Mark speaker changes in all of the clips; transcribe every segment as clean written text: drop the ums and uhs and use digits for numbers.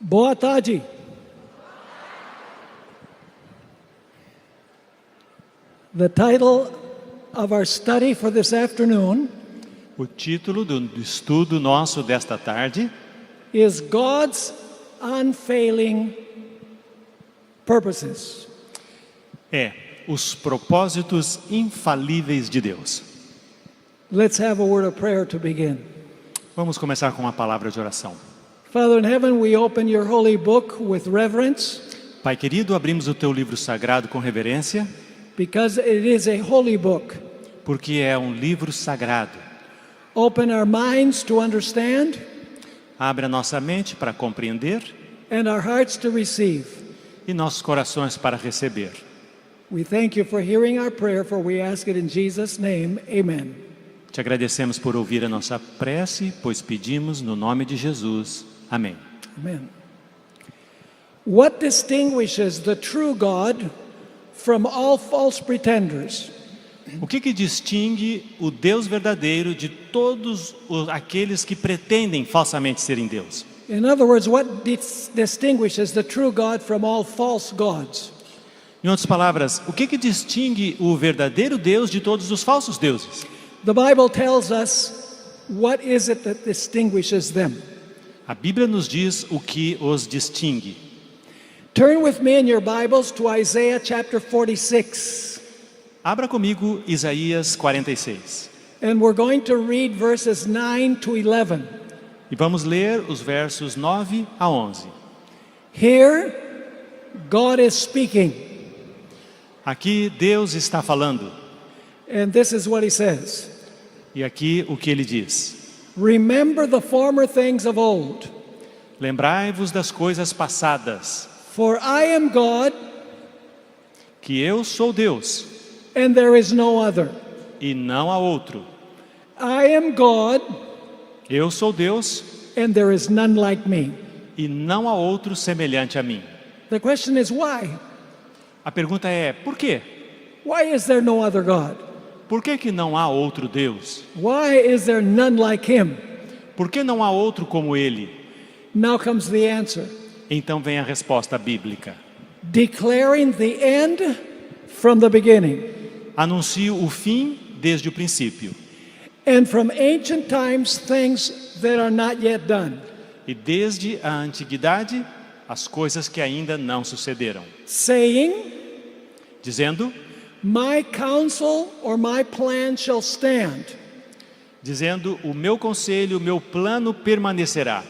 Speaker 1: Boa tarde. The title of our study for this afternoon
Speaker 2: O título do estudo nosso desta tarde
Speaker 1: is God's Unfailing Purposes.
Speaker 2: é os propósitos infalíveis de Deus.
Speaker 1: Let's have a word of prayer to begin.
Speaker 2: Vamos começar com uma palavra de oração.
Speaker 1: Father in heaven, we open your holy book with reverence
Speaker 2: Pai querido, abrimos o teu livro sagrado com reverência,
Speaker 1: because it is a holy book.
Speaker 2: porque é um livro sagrado.
Speaker 1: Open our minds to understand
Speaker 2: Abre a nossa mente para compreender
Speaker 1: and our hearts to receive.
Speaker 2: e nossos corações para receber.
Speaker 1: We thank you for hearing our prayer, for we ask it in Jesus' name. Amen.
Speaker 2: Te agradecemos por ouvir a nossa prece, pois pedimos no nome de Jesus. Amém.
Speaker 1: Amen. What distinguishes the true God from all false pretenders?
Speaker 2: O que distingue o Deus verdadeiro de todos aqueles que pretendem falsamente serem Deus?
Speaker 1: In other words, what distinguishes the true God from all false gods?
Speaker 2: Em outras palavras, o que distingue o verdadeiro Deus de todos os falsos deuses?
Speaker 1: The Bible tells us what is it that distinguishes them.
Speaker 2: A Bíblia nos diz o que os distingue.
Speaker 1: Turn with me in your Bibles to Isaiah chapter 46.
Speaker 2: Abra comigo Isaías 46.
Speaker 1: And we're going to read verses 9 to 11.
Speaker 2: E vamos ler os versos 9 a 11.
Speaker 1: Here, God is speaking.
Speaker 2: Aqui Deus está falando.
Speaker 1: And this is what he says.
Speaker 2: E aqui o que ele diz.
Speaker 1: Remember the former things of old.
Speaker 2: Lembrai-vos das coisas passadas,
Speaker 1: For I am God,
Speaker 2: que eu sou Deus,
Speaker 1: and there is no other.
Speaker 2: e não há outro.
Speaker 1: I am God,
Speaker 2: Eu sou Deus,
Speaker 1: and there is none like me.
Speaker 2: e não há outro semelhante a mim.
Speaker 1: The question is why?
Speaker 2: A pergunta é, por quê?
Speaker 1: Why is there no other God?
Speaker 2: Por que não há outro Deus?
Speaker 1: Why is there none like him?
Speaker 2: Por que não há outro como ele?
Speaker 1: Now comes the answer.
Speaker 2: Então vem a resposta bíblica.
Speaker 1: Declaring the end from the beginning,
Speaker 2: Anuncio o fim desde o princípio,
Speaker 1: and from ancient times things that are not yet done,
Speaker 2: e desde a antiguidade as coisas que ainda não sucederam,
Speaker 1: saying,
Speaker 2: dizendo,
Speaker 1: my counsel or my plan shall stand,
Speaker 2: o meu conselho, o meu plano permanecerá,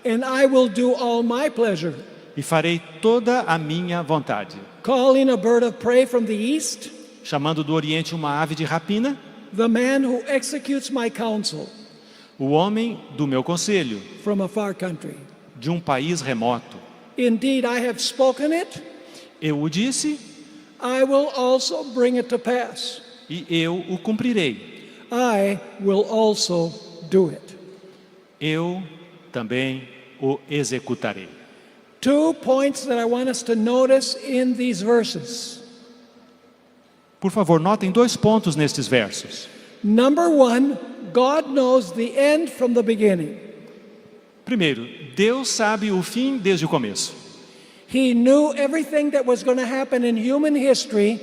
Speaker 1: and I will do all my pleasure.
Speaker 2: e farei toda a minha vontade.
Speaker 1: Calling a bird of prey from the east,
Speaker 2: Chamando do Oriente uma ave de rapina,
Speaker 1: the man who executes my counsel
Speaker 2: o homem do meu conselho,
Speaker 1: from a far country.
Speaker 2: de um país remoto.
Speaker 1: Indeed, I have spoken it,
Speaker 2: Eu o disse,
Speaker 1: I will also bring it to pass.
Speaker 2: e eu o cumprirei.
Speaker 1: I will also do it.
Speaker 2: Eu também o executarei.
Speaker 1: 2 points that I want us to notice in these verses.
Speaker 2: Por favor, notem 2 pontos nestes versos.
Speaker 1: Number 1, God knows the end from the beginning.
Speaker 2: Primeiro, Deus sabe o fim desde o começo.
Speaker 1: He knew everything that was going to happen in human history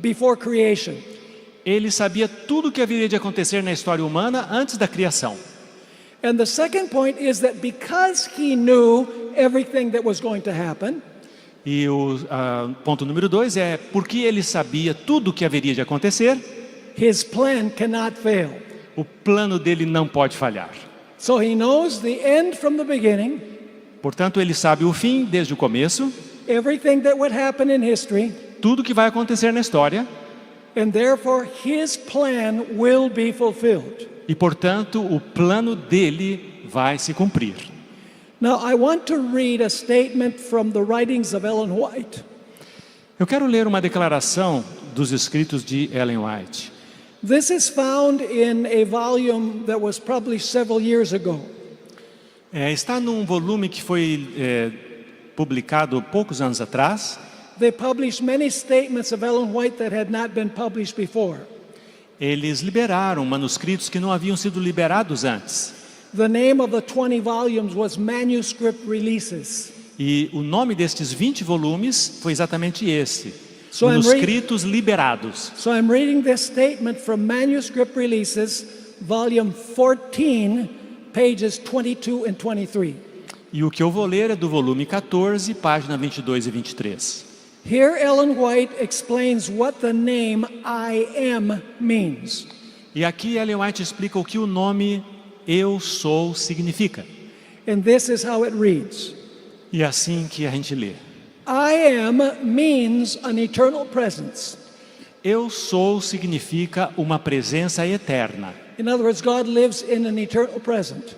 Speaker 1: before creation.
Speaker 2: Ele sabia tudo o que haveria de acontecer na história humana antes da criação.
Speaker 1: And the second point is that because he knew everything that was going to happen,
Speaker 2: E o ponto número 2 é, porque ele sabia tudo o que haveria de acontecer,
Speaker 1: his plan cannot fail.
Speaker 2: o plano dele não pode falhar.
Speaker 1: So he knows the end from the beginning,
Speaker 2: Portanto, ele sabe o fim desde o começo,
Speaker 1: everything that would happen in history,
Speaker 2: tudo que vai acontecer na história,
Speaker 1: and therefore his plan will be fulfilled.
Speaker 2: e portanto, o plano dele vai se cumprir.
Speaker 1: Now I want to read a statement from the writings of Ellen White.
Speaker 2: Eu quero ler uma declaração dos escritos de Ellen White.
Speaker 1: This is found in a volume that was published several years ago.
Speaker 2: Está num volume que foi publicado poucos anos atrás.
Speaker 1: They published many statements of Ellen White that had not been published before.
Speaker 2: Eles liberaram manuscritos que não haviam sido liberados antes.
Speaker 1: The name of the 20 volumes was Manuscript Releases.
Speaker 2: E o nome destes 20 volumes foi exatamente esse,
Speaker 1: So I'm
Speaker 2: Manuscritos Liberados.
Speaker 1: So I'm reading this statement from Manuscript Releases, volume 14, pages 22 and 23.
Speaker 2: E o que eu vou ler é do volume 14, página 22 e 23.
Speaker 1: Here Ellen White explains what the name I Am means.
Speaker 2: E aqui Ellen White explica o que o nome Eu Sou significa.
Speaker 1: And this is how it reads.
Speaker 2: E é assim que a gente lê.
Speaker 1: I am means an eternal presence.
Speaker 2: Eu Sou significa uma presença eterna.
Speaker 1: In other words, God lives in an eternal present.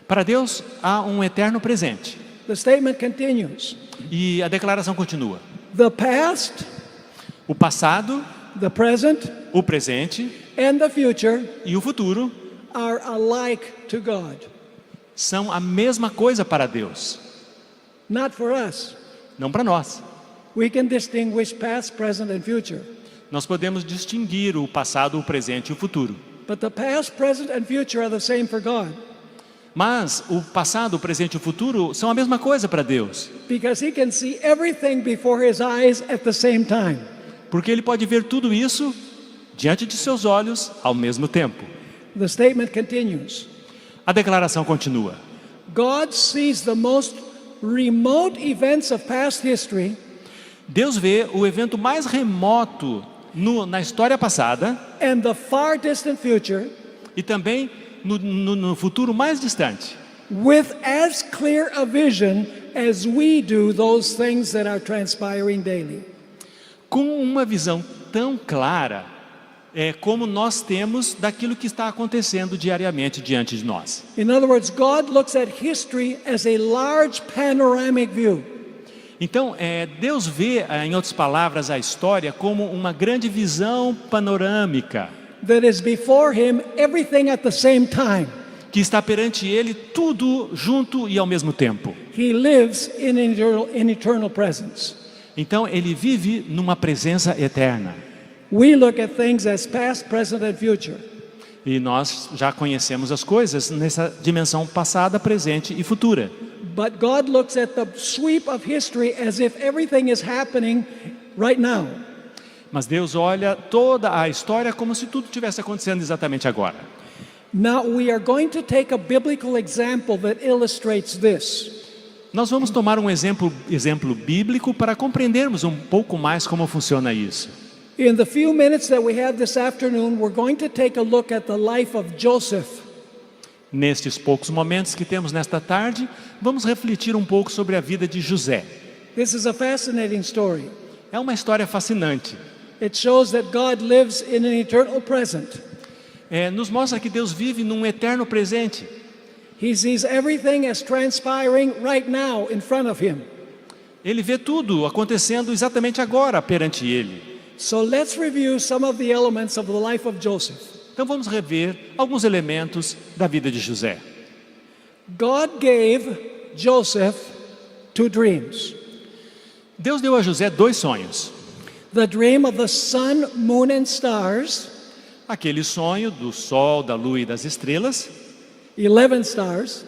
Speaker 2: Para Deus há um eterno presente.
Speaker 1: The statement continues.
Speaker 2: E a declaração continua.
Speaker 1: The past,
Speaker 2: O passado,
Speaker 1: the present,
Speaker 2: o presente
Speaker 1: and the future
Speaker 2: e o futuro
Speaker 1: are alike to God.
Speaker 2: são a mesma coisa para Deus,
Speaker 1: Not for us.
Speaker 2: não para nós.
Speaker 1: We can distinguish past, present, and future.
Speaker 2: Nós podemos distinguir o passado, o presente e o futuro.
Speaker 1: But the past, present, and future are the same for God.
Speaker 2: Mas o passado, o presente e o futuro são a mesma coisa para Deus.
Speaker 1: Because He can see everything before His eyes at the same time.
Speaker 2: Porque Ele pode ver tudo isso diante de seus olhos ao mesmo tempo.
Speaker 1: The statement continues.
Speaker 2: A declaração continua.
Speaker 1: God sees the most remote events of past history
Speaker 2: Deus vê o evento mais remoto na história passada
Speaker 1: and the far distant future
Speaker 2: e também no futuro mais distante,
Speaker 1: with as clear a vision as we do those things that are transpiring daily.
Speaker 2: com uma visão tão clara como nós temos daquilo que está acontecendo diariamente diante de nós.
Speaker 1: In other words, God looks at history as a large panoramic view.
Speaker 2: Então, Deus vê, em outras palavras, a história como uma grande visão panorâmica,
Speaker 1: That is before Him everything at the same time.
Speaker 2: que está perante Ele tudo junto e ao mesmo tempo.
Speaker 1: He lives in eternal presence.
Speaker 2: Então, Ele vive numa presença eterna.
Speaker 1: We look at things as past, present, and future.
Speaker 2: E nós já conhecemos as coisas nessa dimensão passada, presente e futura.
Speaker 1: But God looks at the sweep of history as if everything is happening right now.
Speaker 2: Mas Deus olha toda a história como se tudo estivesse acontecendo exatamente agora.
Speaker 1: Now we are going to take a biblical example that illustrates this.
Speaker 2: Nós vamos tomar um exemplo bíblico para compreendermos um pouco mais como funciona isso.
Speaker 1: In the few minutes that we have this afternoon, we're going to take a look at the life of Joseph.
Speaker 2: Nestes poucos momentos que temos nesta tarde, vamos refletir um pouco sobre a vida de José.
Speaker 1: This is a fascinating story.
Speaker 2: É uma história fascinante.
Speaker 1: It shows that God lives in an eternal present.
Speaker 2: Nos mostra que Deus vive num eterno presente.
Speaker 1: He sees everything as transpiring right now in front of him.
Speaker 2: Ele vê tudo acontecendo exatamente agora perante Ele.
Speaker 1: So let's review some of the elements of the life of Joseph.
Speaker 2: Então vamos rever alguns elementos da vida de José.
Speaker 1: God gave Joseph two dreams.
Speaker 2: Deus deu a José 2 sonhos.
Speaker 1: The dream of the sun, moon, and stars,
Speaker 2: Aquele sonho do sol, da lua e das estrelas,
Speaker 1: 11 stars.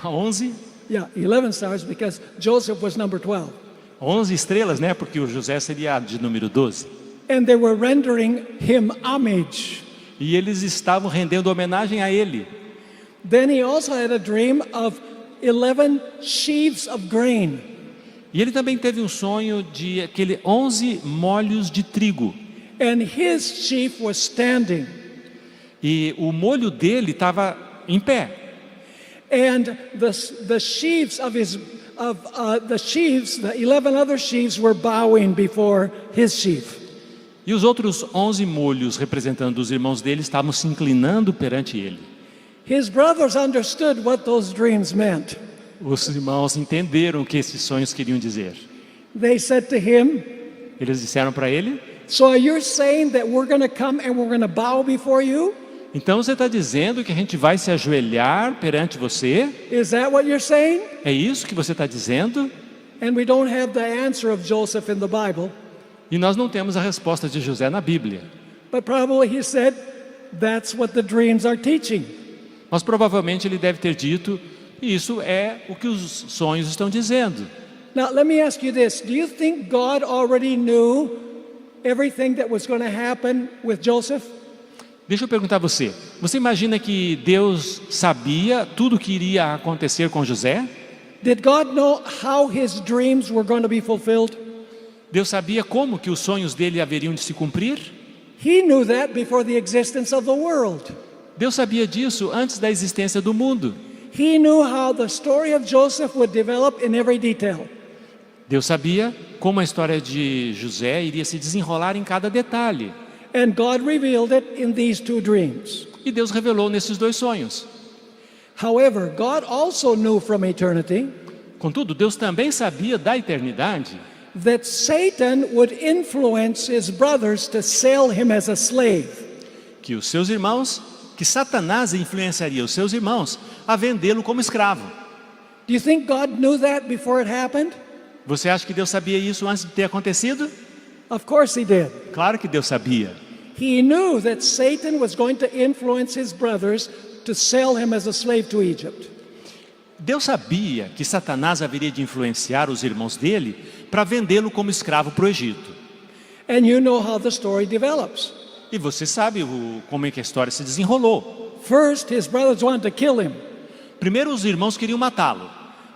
Speaker 2: 11
Speaker 1: Yeah, 11 stars because Joseph was number 12.
Speaker 2: 11 estrelas, né? Porque o José seria de número 12.
Speaker 1: And they were rendering him homage.
Speaker 2: E eles estavam rendendo homenagem a ele.
Speaker 1: Then he also had a dream of 11 sheaves of grain.
Speaker 2: E ele também teve um sonho de aquele 11 molhos de trigo.
Speaker 1: And his sheaf was standing.
Speaker 2: E o molho dele estava em pé.
Speaker 1: And the sheaves of the 11 other sheaves were bowing before his sheaf.
Speaker 2: E os outros 11 molhos, representando os irmãos dele, estavam se inclinando perante ele.
Speaker 1: His brothers understood what those dreams meant.
Speaker 2: Os irmãos entenderam o que esses sonhos queriam dizer.
Speaker 1: They said to him,
Speaker 2: Eles disseram para ele:
Speaker 1: "So are you saying that we're going to come and we're going to bow before you?
Speaker 2: então você está dizendo que a gente vai se ajoelhar perante você?
Speaker 1: Is that what you're saying?"
Speaker 2: É isso que você está dizendo?
Speaker 1: And we don't have the answer of Joseph in the Bible,
Speaker 2: E nós não temos a resposta de José na Bíblia.
Speaker 1: but probably he said, "That's what the dreams are teaching."
Speaker 2: Mas provavelmente ele deve ter dito, e isso é o que os sonhos estão dizendo.
Speaker 1: Now, let me ask you this. Do you think God already knew everything that was going to happen with Joseph?
Speaker 2: Deixa eu perguntar a você, você imagina que Deus sabia tudo o que iria acontecer com José?
Speaker 1: Did God know how his dreams were going to be fulfilled?
Speaker 2: Deus sabia como que os sonhos dele haveriam de se cumprir?
Speaker 1: He knew that before the existence of the world.
Speaker 2: Deus sabia disso antes da existência do mundo.
Speaker 1: He knew how the story of Joseph would develop in every detail.
Speaker 2: Deus sabia como a história de José iria se desenrolar em cada detalhe.
Speaker 1: And God revealed it in these two dreams.
Speaker 2: E Deus revelou nesses dois sonhos.
Speaker 1: However, God also knew from eternity
Speaker 2: Contudo, Deus também sabia da eternidade
Speaker 1: that Satan would influence his brothers to sell him as a slave.
Speaker 2: que os seus irmãos, que Satanás influenciaria os seus irmãos a vendê-lo como escravo.
Speaker 1: Do you think God knew that before it happened?
Speaker 2: Você acha que Deus sabia isso antes de ter acontecido?
Speaker 1: Of course he did.
Speaker 2: Claro que Deus sabia.
Speaker 1: He knew that Satan was going to influence his brothers to sell him as a slave to Egypt.
Speaker 2: Deus sabia que Satanás haveria de influenciar os irmãos dele para vendê-lo como escravo para o Egito.
Speaker 1: And you know how the story develops.
Speaker 2: E você sabe como é que a história se desenrolou.
Speaker 1: First, his brothers wanted to kill him.
Speaker 2: Primeiro os irmãos queriam matá-lo,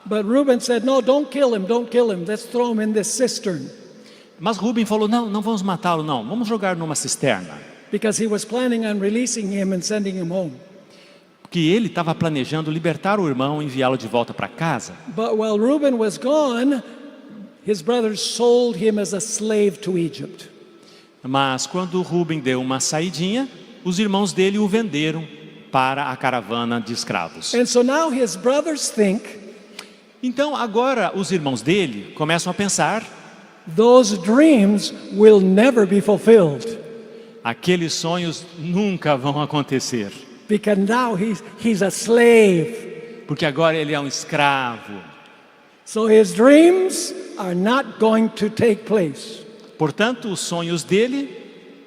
Speaker 1: But Reuben said, no, don't kill him, don't kill him. Let's throw him in this cistern.
Speaker 2: mas Rubem falou, não vamos matá-lo não, vamos jogar numa cisterna.
Speaker 1: Because he was planning on releasing him and sending him home.
Speaker 2: Porque ele estava planejando libertar o irmão e enviá-lo de volta para casa.
Speaker 1: But while Reuben was gone, his brothers sold him as a slave to Egypt.
Speaker 2: Mas quando Rubem deu uma saidinha, os irmãos dele o venderam para a caravana de escravos.
Speaker 1: And so now his brothers think
Speaker 2: Então agora os irmãos dele começam a pensar,
Speaker 1: those dreams will never be fulfilled.
Speaker 2: aqueles sonhos nunca vão acontecer,
Speaker 1: Because now he's a slave.
Speaker 2: porque agora ele é um escravo.
Speaker 1: So his dreams are not going to take place.
Speaker 2: Portanto, os sonhos dele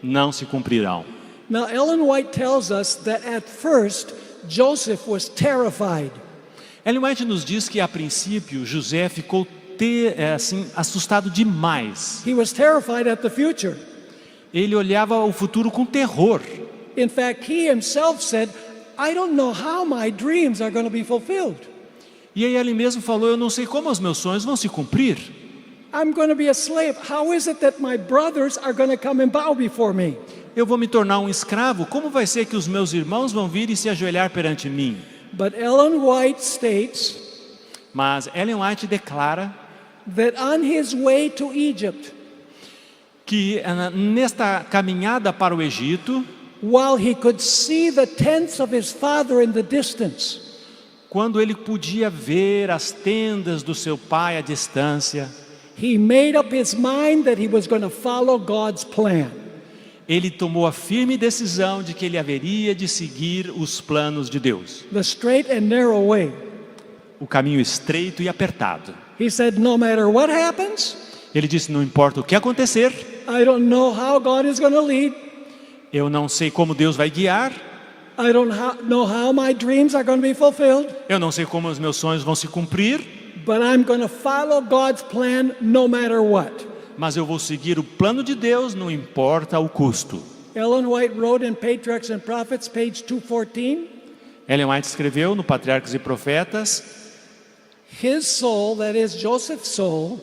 Speaker 2: não se cumprirão.
Speaker 1: Now Ellen White tells us that at first Joseph was terrified.
Speaker 2: Ellen White nos diz que a princípio José ficou assustado demais.
Speaker 1: He was terrified at the future.
Speaker 2: Ele olhava o futuro com terror.
Speaker 1: In fact, he himself said, I don't know how my dreams are going to be fulfilled.
Speaker 2: E aí ele mesmo falou, eu não sei como os meus sonhos vão se cumprir.
Speaker 1: I'm going to be a slave. How is it that my brothers are going to come and bow before me?
Speaker 2: Eu vou me tornar um escravo, como vai ser que os meus irmãos vão vir e se ajoelhar perante mim?
Speaker 1: But Ellen White states
Speaker 2: Mas Ellen White declara
Speaker 1: that on his way to Egypt,
Speaker 2: que nesta caminhada para o Egito,
Speaker 1: while he could see the tents of his father in the distance,
Speaker 2: quando ele podia ver as tendas do seu pai à distância,
Speaker 1: he made up his mind that he was going to follow God's plan.
Speaker 2: ele tomou a firme decisão de que ele haveria de seguir os planos de Deus.
Speaker 1: The straight and narrow way.
Speaker 2: O caminho estreito e apertado.
Speaker 1: He said, no matter what happens,
Speaker 2: Ele disse, não importa o que acontecer,
Speaker 1: I don't know how God is going to lead.
Speaker 2: eu não sei como Deus vai guiar,
Speaker 1: I don't know how my dreams are going to be fulfilled,
Speaker 2: eu não sei como os meus sonhos vão se cumprir,
Speaker 1: but I'm going to follow God's plan no matter what.
Speaker 2: mas eu vou seguir o plano de Deus, não importa o custo.
Speaker 1: Ellen White wrote in Patriarchs and Prophets, page 214,
Speaker 2: Ellen White escreveu no Patriarcas e Profetas,
Speaker 1: his soul, that is Joseph's soul,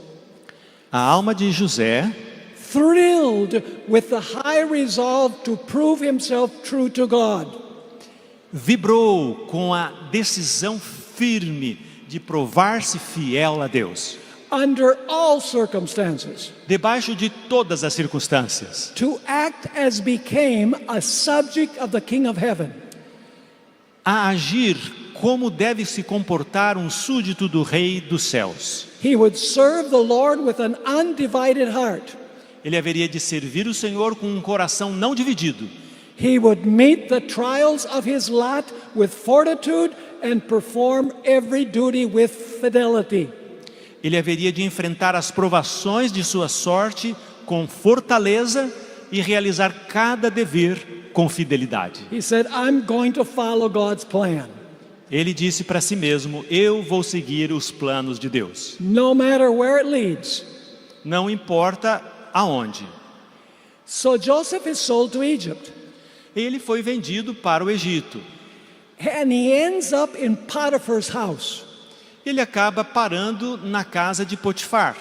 Speaker 2: a alma de José,
Speaker 1: thrilled with the high resolve to prove himself true to God.
Speaker 2: vibrou com a decisão firme de provar-se fiel a Deus,
Speaker 1: Under all circumstances,
Speaker 2: debaixo de todas as circunstâncias,
Speaker 1: to act as became a subject of the King of Heaven.
Speaker 2: a agir como deve se comportar um súdito do Rei dos céus.
Speaker 1: He would serve the Lord with an undivided heart.
Speaker 2: Ele haveria de servir o Senhor com um coração não dividido.
Speaker 1: He would meet the trials of his lot with fortitude and perform every duty with fidelity.
Speaker 2: Ele haveria de enfrentar as provações de sua sorte com fortaleza e realizar cada dever com fidelidade.
Speaker 1: He said, I'm going to follow God's plan.
Speaker 2: Ele disse para si mesmo, eu vou seguir os planos de Deus.
Speaker 1: No matter where it leads.
Speaker 2: Não importa aonde.
Speaker 1: So Joseph is sold to Egypt.
Speaker 2: Ele foi vendido para o Egito.
Speaker 1: And he ends up in Potiphar's house.
Speaker 2: Ele acaba parando na casa de Potifar.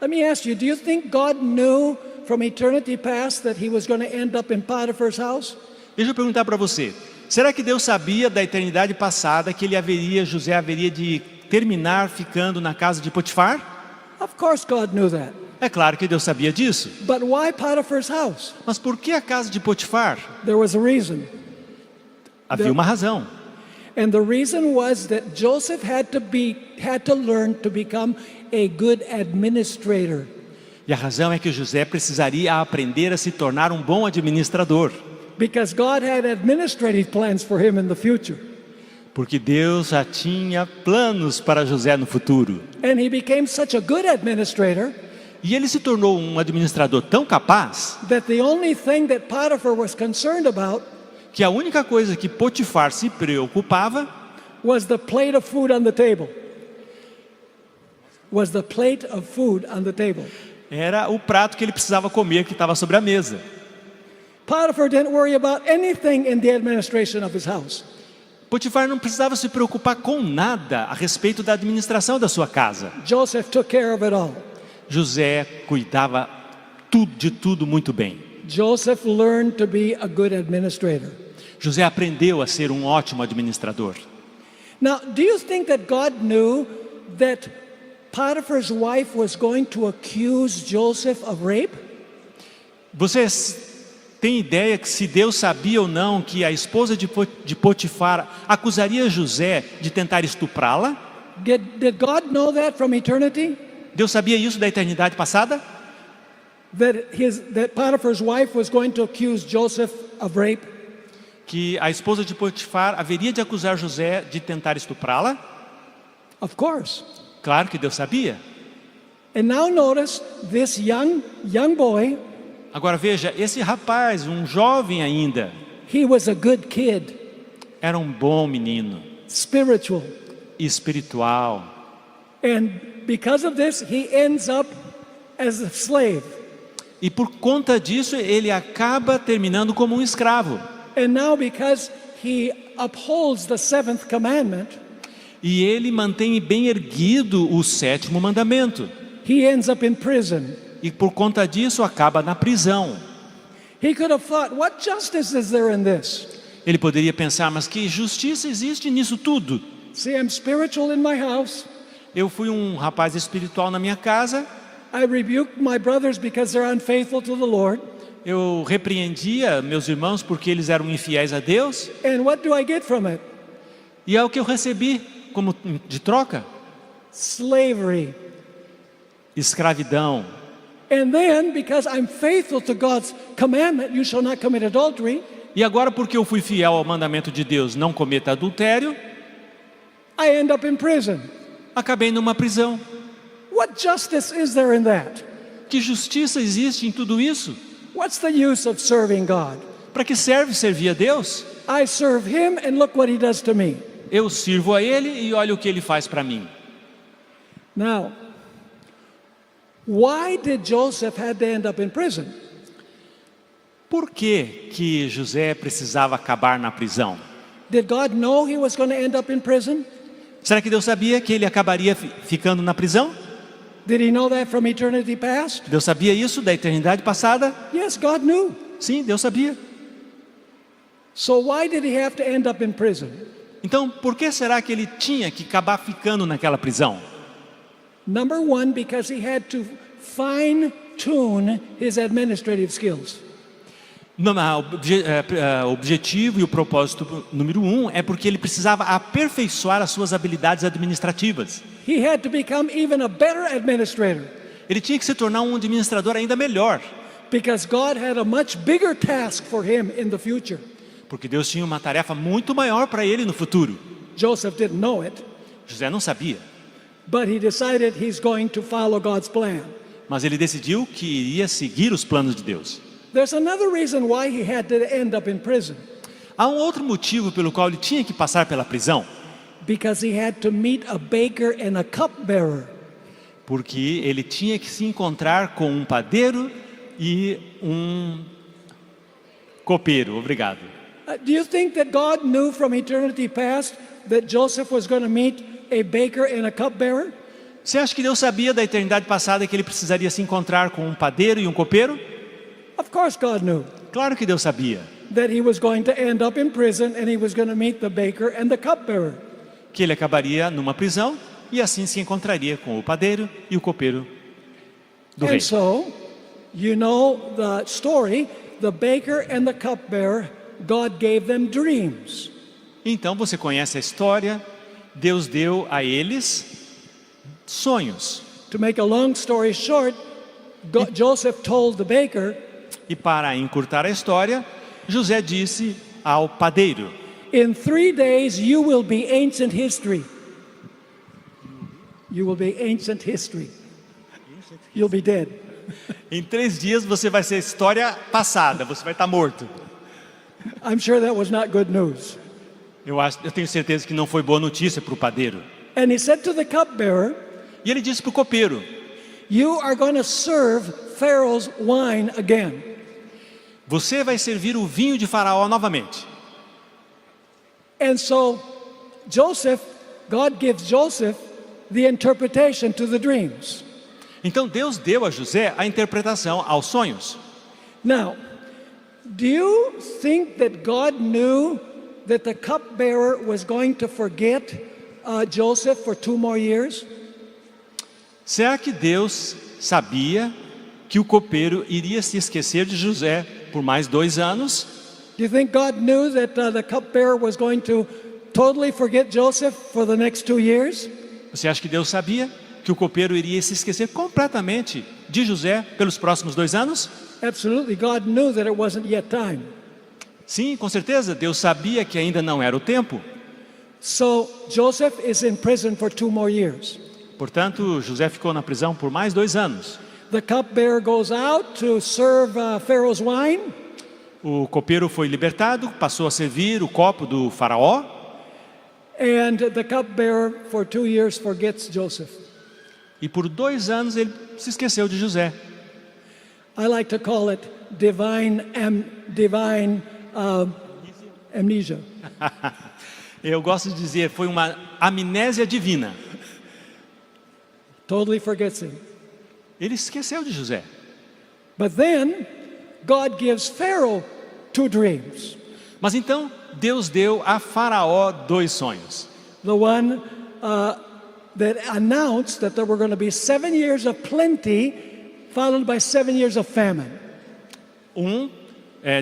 Speaker 1: Let me ask you, do you think God knew from eternity past that he was going to end up in Potiphar's house?
Speaker 2: Deixa eu perguntar para você. Será que Deus sabia da eternidade passada que José haveria de terminar ficando na casa de Potifar?
Speaker 1: Of course God knew that.
Speaker 2: É claro que Deus sabia disso.
Speaker 1: But why Potiphar's house?
Speaker 2: Mas por que a casa de Potifar?
Speaker 1: There was a reason.
Speaker 2: Havia uma razão.
Speaker 1: And the reason was that Joseph had to learn to become a good administrator.
Speaker 2: E a razão é que José precisaria aprender a se tornar um bom administrador.
Speaker 1: Because God had administrative plans for him in the future.
Speaker 2: Porque Deus já tinha planos para José no futuro.
Speaker 1: And he became such a good administrator
Speaker 2: E ele se tornou um administrador tão capaz
Speaker 1: that the only thing that Potiphar was concerned about
Speaker 2: que a única coisa que Potifar se preocupava
Speaker 1: was the plate of food on the table. Was the plate of food on the table.
Speaker 2: era o prato que ele precisava comer que estava sobre a mesa.
Speaker 1: Potiphar didn't worry about anything in the administration of his house.
Speaker 2: Potifar não precisava se preocupar com nada a respeito da administração da sua casa.
Speaker 1: Joseph took care of it all.
Speaker 2: José cuidava de tudo muito bem.
Speaker 1: Joseph learned to be a good administrator.
Speaker 2: José aprendeu a ser um ótimo administrador.
Speaker 1: Now, do you think that God knew that Potiphar's wife was going to accuse Joseph of rape?
Speaker 2: Vocês têm ideia que se Deus sabia ou não que a esposa de Potifar acusaria José de tentar estuprá-la?
Speaker 1: Did God know that from eternity?
Speaker 2: Deus sabia isso da eternidade passada?
Speaker 1: That Potiphar's wife was going to accuse Joseph of rape?
Speaker 2: Que a esposa de Potifar haveria de acusar José de tentar estuprá-la?
Speaker 1: Of course.
Speaker 2: Claro que Deus sabia.
Speaker 1: And now notice this young boy.
Speaker 2: Agora veja, esse rapaz, um jovem ainda,
Speaker 1: He was a good kid,
Speaker 2: era um bom menino,
Speaker 1: spiritual.
Speaker 2: espiritual.
Speaker 1: And because of this, he ends up as a slave.
Speaker 2: E por conta disso, ele acaba terminando como um escravo.
Speaker 1: And now because he upholds the seventh commandment,
Speaker 2: E ele mantém bem erguido o 7º mandamento.
Speaker 1: he ends up in prison.
Speaker 2: E por conta disso, acaba na prisão.
Speaker 1: He could have thought, what justice is there in this?
Speaker 2: Ele poderia pensar, mas que justiça existe nisso tudo?
Speaker 1: See, I'm spiritual in my house.
Speaker 2: Eu fui um rapaz espiritual na minha casa.
Speaker 1: I rebuked my brothers because they're unfaithful to the Lord.
Speaker 2: Eu repreendia meus irmãos porque eles eram infiéis a Deus.
Speaker 1: And what do I get from it?
Speaker 2: E é o que eu recebi como de troca.
Speaker 1: Slavery.
Speaker 2: Escravidão.
Speaker 1: And then, because I'm faithful to God's commandment, you shall not commit adultery,
Speaker 2: E agora porque eu fui fiel ao mandamento de Deus, não cometa adultério,
Speaker 1: I end up in prison.
Speaker 2: acabei numa prisão.
Speaker 1: What justice is there in that?
Speaker 2: Que justiça existe em tudo isso?
Speaker 1: What's the use of serving God?
Speaker 2: Para que serve servir a Deus?
Speaker 1: I serve Him and look what He does to me.
Speaker 2: Eu sirvo a Ele e olha o que Ele faz para mim.
Speaker 1: Now, why did Joseph have to end up in prison?
Speaker 2: Por que José precisava acabar na prisão?
Speaker 1: Did God know he was going to end up in prison?
Speaker 2: Será que Deus sabia que ele acabaria ficando na prisão?
Speaker 1: Did He know that from eternity past?
Speaker 2: Deus sabia isso da eternidade passada?
Speaker 1: Yes, God knew.
Speaker 2: Sim, Deus sabia.
Speaker 1: So why did he have to end up in prison?
Speaker 2: Então, por que será que ele tinha que acabar ficando naquela prisão?
Speaker 1: Number one, because he had to fine-tune his administrative skills.
Speaker 2: O objetivo e o propósito número 1 é porque ele precisava aperfeiçoar as suas habilidades administrativas.
Speaker 1: He had to become even a better administrator
Speaker 2: Ele tinha que se tornar um administrador ainda melhor,
Speaker 1: because God had a much bigger task for him in the future.
Speaker 2: porque Deus tinha uma tarefa muito maior para ele no futuro.
Speaker 1: Joseph didn't know it,
Speaker 2: José não sabia,
Speaker 1: but he decided he's going to follow God's plan.
Speaker 2: mas ele decidiu que iria seguir os planos de Deus.
Speaker 1: There's another reason why he had to end up in prison.
Speaker 2: Há um outro motivo pelo qual ele tinha que passar pela prisão.
Speaker 1: Because he had to meet a baker and a cupbearer.
Speaker 2: Porque ele tinha que se encontrar com um padeiro e um copeiro. Obrigado.
Speaker 1: Do you think that God knew from eternity past that Joseph was going to meet a baker and a cupbearer?
Speaker 2: Você acha que Deus sabia da eternidade passada que ele precisaria se encontrar com um padeiro e um copeiro?
Speaker 1: Of course God knew
Speaker 2: Claro que Deus sabia.
Speaker 1: that he was going to end up in prison and he was going to meet the baker and the cupbearer.
Speaker 2: Que ele acabaria numa prisão e assim se encontraria com o padeiro e o copeiro do rei.
Speaker 1: And so, you know the story, the baker and the cupbearer, God gave them dreams.
Speaker 2: Então você conhece a história, Deus deu a eles sonhos.
Speaker 1: To make a long story short, Joseph told the baker,
Speaker 2: E para encurtar a história, José disse ao padeiro:
Speaker 1: in 3 days you will be ancient history. You will be ancient history. You'll be dead.
Speaker 2: em 3 dias você vai ser história passada, você vai estar morto.
Speaker 1: I'm sure that was not good news.
Speaker 2: Eu tenho certeza que não foi boa notícia para o padeiro.
Speaker 1: And he said to the cupbearer,
Speaker 2: E ele disse para o copeiro:
Speaker 1: you are going to serve Pharaoh's wine again.
Speaker 2: você vai servir o vinho de Faraó novamente.
Speaker 1: And so God gives Joseph the interpretation to the dreams.
Speaker 2: Então Deus deu a José a interpretação aos sonhos.
Speaker 1: Now, do you think that God knew that the cupbearer was going to forget Joseph for 2 more years?
Speaker 2: Será que Deus sabia que o copeiro iria se esquecer de José por mais 2 anos?
Speaker 1: Do you think God knew that the cupbearer was going to totally forget Joseph for the next 2 years?
Speaker 2: Você acha que Deus sabia que o copeiro iria se esquecer completamente de José pelos próximos 2 anos?
Speaker 1: Absolutely. God knew that it wasn't yet time.
Speaker 2: Sim, com certeza, Deus sabia que ainda não era o tempo.
Speaker 1: So Joseph is in prison for 2 more years.
Speaker 2: Portanto, José ficou na prisão por mais 2 anos.
Speaker 1: The cupbearer goes out to serve Pharaoh's wine.
Speaker 2: O copeiro foi libertado, passou a servir o copo do faraó.
Speaker 1: And the cupbearer for 2 years forgets Joseph.
Speaker 2: E por 2 anos ele se esqueceu de José.
Speaker 1: I like to call it divine amnesia.
Speaker 2: Eu gosto de dizer, foi uma amnésia divina.
Speaker 1: Totally forgets him.
Speaker 2: Ele esqueceu de José.
Speaker 1: But then God gives Pharaoh 2 dreams.
Speaker 2: Mas então Deus deu a Faraó 2 sonhos.
Speaker 1: The one that announced that there were going to be 7 years of plenty, followed by 7 years of famine.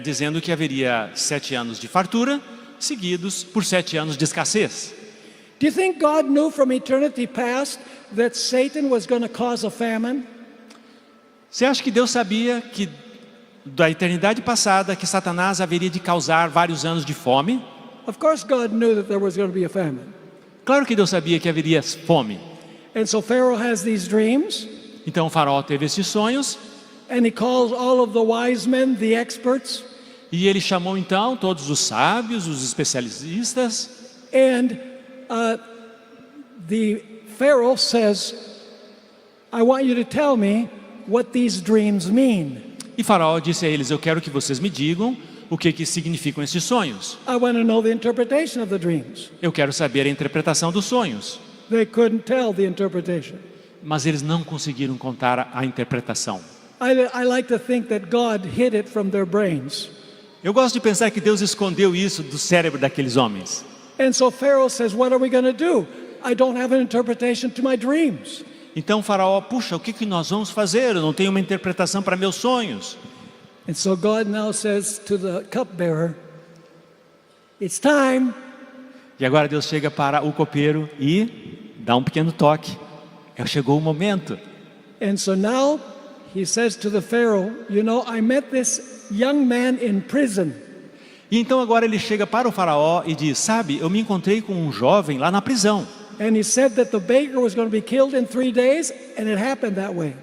Speaker 2: Dizendo que haveria 7 anos de fartura, seguidos por 7 anos de escassez.
Speaker 1: Do you think God knew from eternity past that Satan was going to cause a famine?
Speaker 2: Você acha que Deus sabia que da eternidade passada que Satanás haveria de causar vários anos de fome?
Speaker 1: Of course God knew that there was going to be a famine.
Speaker 2: Claro que Deus sabia que haveria fome.
Speaker 1: And so Pharaoh has these dreams,
Speaker 2: Então o faraó teve esses sonhos
Speaker 1: and he calls all of the wise men, the experts,
Speaker 2: e ele chamou então todos os sábios, os especialistas.
Speaker 1: and the Pharaoh says, I want you to tell me what these dreams mean.
Speaker 2: E Faraó disse a eles: eu quero que vocês me digam o que significam esses sonhos.
Speaker 1: I want to know the interpretation of the dreams.
Speaker 2: Eu quero saber a interpretação dos sonhos.
Speaker 1: They couldn't tell the interpretation.
Speaker 2: Mas eles não conseguiram contar a interpretação.
Speaker 1: I like to think that God hid it from their brains.
Speaker 2: Eu gosto de pensar que Deus escondeu isso do cérebro daqueles homens.
Speaker 1: And so Pharaoh says, what are we going to do? I don't have an interpretation to my dreams.
Speaker 2: Então o Faraó: puxa, o que nós vamos fazer? Eu não tenho uma interpretação para meus sonhos.
Speaker 1: And so God now says to the cupbearer, it's time.
Speaker 2: E agora Deus chega para o copeiro e dá um pequeno toque. Chegou o momento.
Speaker 1: And so now he says to the Pharaoh, you know, I met this young man in prison.
Speaker 2: E então agora ele chega para o faraó e diz: sabe, eu me encontrei com um jovem lá na prisão.
Speaker 1: And he said that the baker was going to be killed in 3 days, and it happened that way.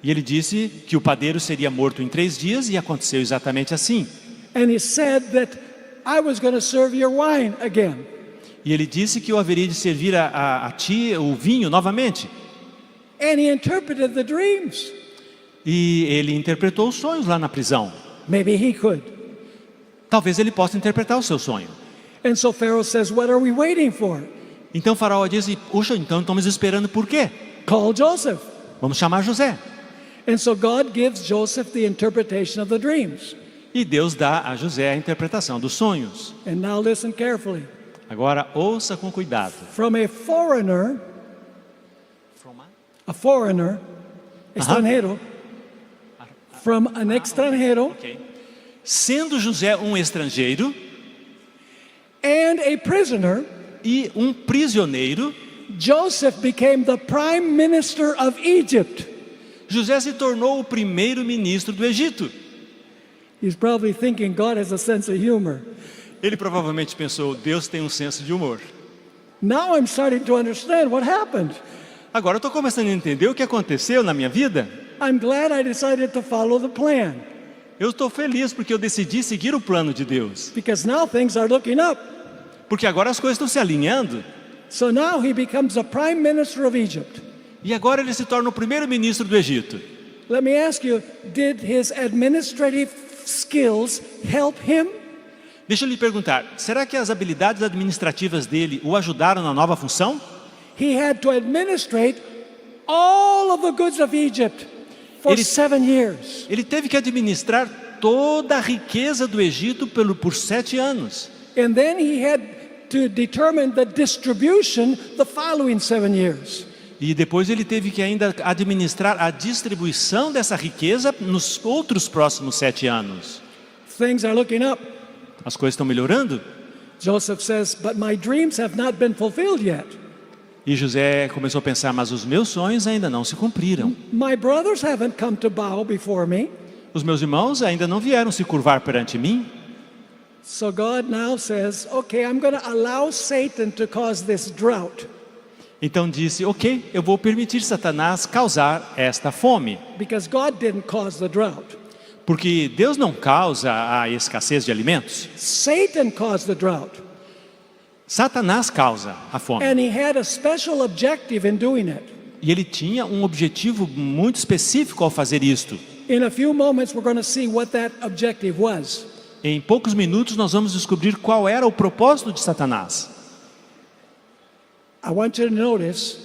Speaker 2: E ele disse que o padeiro seria morto em 3 dias e aconteceu exatamente assim.
Speaker 1: And he said that I was going to serve your wine again.
Speaker 2: E ele disse que eu haveria de servir a ti o vinho novamente.
Speaker 1: And he interpreted the dreams.
Speaker 2: E ele interpretou os sonhos lá na prisão.
Speaker 1: Maybe he could.
Speaker 2: Talvez ele possa interpretar o seu sonho.
Speaker 1: And so Pharaoh says, what are we waiting for?
Speaker 2: Então Faraó disse, puxa, então estamos esperando por quê?
Speaker 1: Call Joseph.
Speaker 2: Vamos chamar José.
Speaker 1: And so God gives Joseph the interpretation of the dreams.
Speaker 2: E Deus dá a José a interpretação dos sonhos.
Speaker 1: And now listen carefully.
Speaker 2: Agora ouça com cuidado.
Speaker 1: From a foreigner, extranjero, from an extranjero,
Speaker 2: Okay. Sendo José um estrangeiro
Speaker 1: and a prisoner,
Speaker 2: e um prisioneiro,
Speaker 1: Joseph became the prime minister of Egypt.
Speaker 2: José se tornou o primeiro ministro do Egito.
Speaker 1: He's probably thinking God has a sense of humor.
Speaker 2: Ele provavelmente pensou, Deus tem um senso de humor.
Speaker 1: Now I'm starting to understand what happened.
Speaker 2: Agora eu estou começando a entender o que aconteceu na minha vida.
Speaker 1: I'm glad I decided to follow the plan,
Speaker 2: Eu estou feliz porque eu decidi seguir o plano de Deus.
Speaker 1: because now things are looking up.
Speaker 2: Porque agora as coisas estão se alinhando.
Speaker 1: So now he becomes the prime minister of Egypt.
Speaker 2: E agora ele se torna o primeiro ministro do Egito.
Speaker 1: Let me ask you, did his administrative skills help him?
Speaker 2: Deixa eu lhe perguntar, será que as habilidades administrativas dele o ajudaram na nova função?
Speaker 1: He had to administrate all of the goods of Egypt for
Speaker 2: Ele-
Speaker 1: 7 years.
Speaker 2: Ele teve que administrar toda a riqueza do Egito por 7 anos.
Speaker 1: And then he had to determine the distribution the following 7 years.
Speaker 2: E depois ele teve que ainda administrar a distribuição dessa riqueza nos outros próximos 7 anos.
Speaker 1: Things are looking up.
Speaker 2: As coisas estão melhorando?
Speaker 1: Joseph says, but my dreams have not been fulfilled yet.
Speaker 2: E José começou a pensar, mas os meus sonhos ainda não se cumpriram.
Speaker 1: My brothers haven't come to bow before me.
Speaker 2: Os meus irmãos ainda não vieram se curvar perante mim.
Speaker 1: So God now says, okay, I'm going to allow Satan to cause this drought,
Speaker 2: Então disse, ok, eu vou permitir Satanás causar esta fome.
Speaker 1: because God didn't cause the drought.
Speaker 2: Porque Deus não causa a escassez de alimentos.
Speaker 1: Satan caused the drought.
Speaker 2: Satanás causa a fome.
Speaker 1: And he had a special objective in doing it.
Speaker 2: E ele tinha um objetivo muito específico ao fazer isto.
Speaker 1: In a few moments, we're going to see what that objective was.
Speaker 2: Em poucos minutos nós vamos descobrir qual era o propósito de Satanás.
Speaker 1: I want you to notice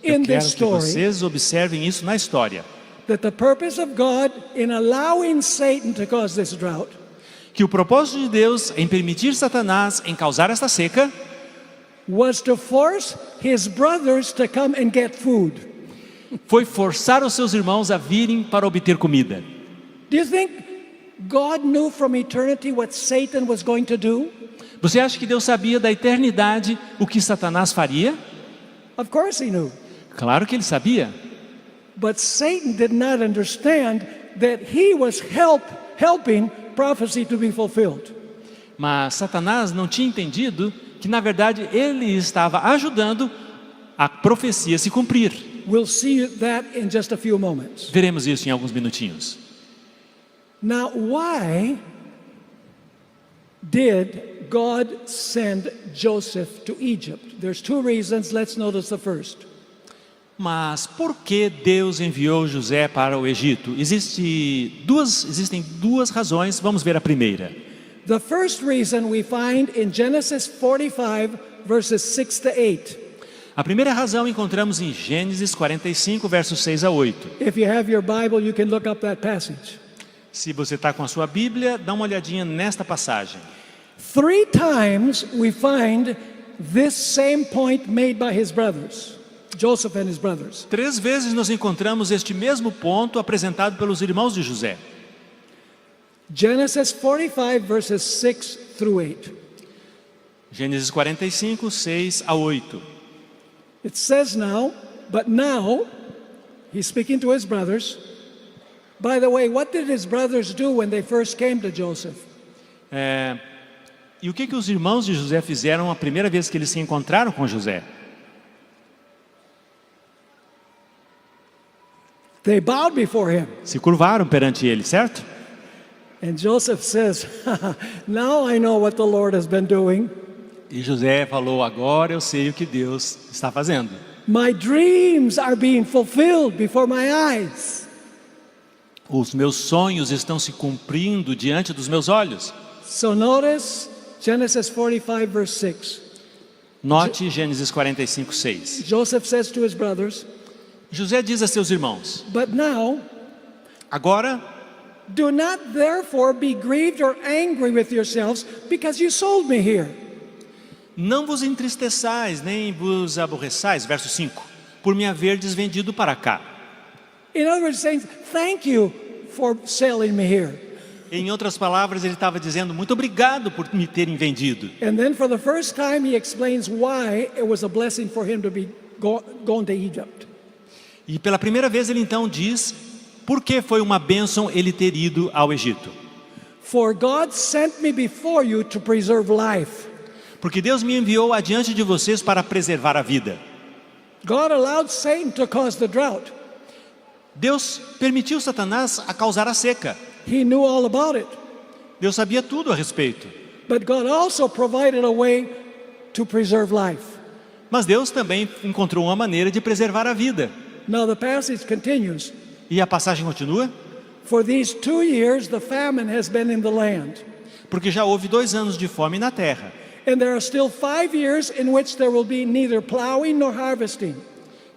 Speaker 2: Eu
Speaker 1: in
Speaker 2: quero
Speaker 1: this
Speaker 2: que
Speaker 1: story
Speaker 2: vocês observem isso na história.
Speaker 1: that the purpose of God in allowing Satan to cause this drought
Speaker 2: Que o propósito de Deus em permitir Satanás em causar esta seca
Speaker 1: was to force his brothers to come and get food.
Speaker 2: foi forçar os seus irmãos a virem para obter comida.
Speaker 1: Do you think God knew from eternity what Satan was going to do?
Speaker 2: Você acha que Deus sabia da eternidade o que Satanás faria?
Speaker 1: Of course he knew.
Speaker 2: Claro que ele sabia.
Speaker 1: But Satan did not understand that he was helping prophecy to be fulfilled.
Speaker 2: Mas Satanás não tinha entendido que na verdade ele estava ajudando a profecia se cumprir.
Speaker 1: We'll see that in just a few moments.
Speaker 2: Veremos isso em alguns minutinhos.
Speaker 1: Now, why did God send Joseph to Egypt? There's 2 reasons. Let's notice the first.
Speaker 2: Mas por que Deus enviou José para o Egito? Existem duas razões, vamos ver a primeira.
Speaker 1: The first reason we find in Genesis 45, verses 6 to 8.
Speaker 2: A primeira razão encontramos em Gênesis 45, versos 6 a 8.
Speaker 1: If you have your Bible, you can look up that passage.
Speaker 2: Se você está com a sua Bíblia, dá uma olhadinha nesta passagem.
Speaker 1: 3 times we find this same point made by his brothers, Joseph and his brothers.
Speaker 2: 3 vezes nós encontramos este mesmo ponto apresentado pelos irmãos de José.
Speaker 1: Genesis 45, verses 6 through 8.
Speaker 2: Gênesis 45, 6 a 8.
Speaker 1: It says now, but now, he's speaking to his brothers. By the way, what did his brothers do when they first came to Joseph?
Speaker 2: E o que os irmãos de José fizeram a primeira vez que eles se encontraram com José?
Speaker 1: They bowed before him.
Speaker 2: se curvaram perante ele, certo?
Speaker 1: And Joseph says, now I know what the Lord has been doing.
Speaker 2: E José falou, agora eu sei o que Deus está fazendo.
Speaker 1: My dreams are being fulfilled before my eyes.
Speaker 2: Os meus sonhos estão se cumprindo diante dos meus olhos.
Speaker 1: So notice Genesis 45 verse 6.
Speaker 2: Note Gênesis 45, 6.
Speaker 1: Joseph says to his brothers,
Speaker 2: José diz a seus irmãos,
Speaker 1: but now
Speaker 2: agora
Speaker 1: do not therefore be grieved or angry with yourselves because you sold me here.
Speaker 2: não vos entristeçais, nem vos aborreçais, verso 5, por me haverdes vendido para cá.
Speaker 1: In other words, saying, thank you for selling me here.
Speaker 2: Em outras palavras, ele estava dizendo, muito obrigado por me terem vendido.
Speaker 1: And then for the first time he explains why it was a blessing for him to be going to Egypt.
Speaker 2: E pela primeira vez ele então diz, por que foi uma bênção ele ter ido ao Egito?
Speaker 1: For God sent me before you to preserve life.
Speaker 2: Porque Deus me enviou adiante de vocês para preservar a vida.
Speaker 1: God allowed Satan to cause the drought.
Speaker 2: Deus permitiu Satanás a causar a seca.
Speaker 1: He knew all about it.
Speaker 2: Deus sabia tudo a respeito.
Speaker 1: But God also provided a way to preserve life.
Speaker 2: Mas Deus também encontrou uma maneira de preservar a vida.
Speaker 1: Now the passage continues.
Speaker 2: E a passagem continua?
Speaker 1: For these 2 years the famine has been in the land.
Speaker 2: Porque já houve 2 anos de fome na terra.
Speaker 1: And there are still 5 years in which there will be neither plowing nor harvesting.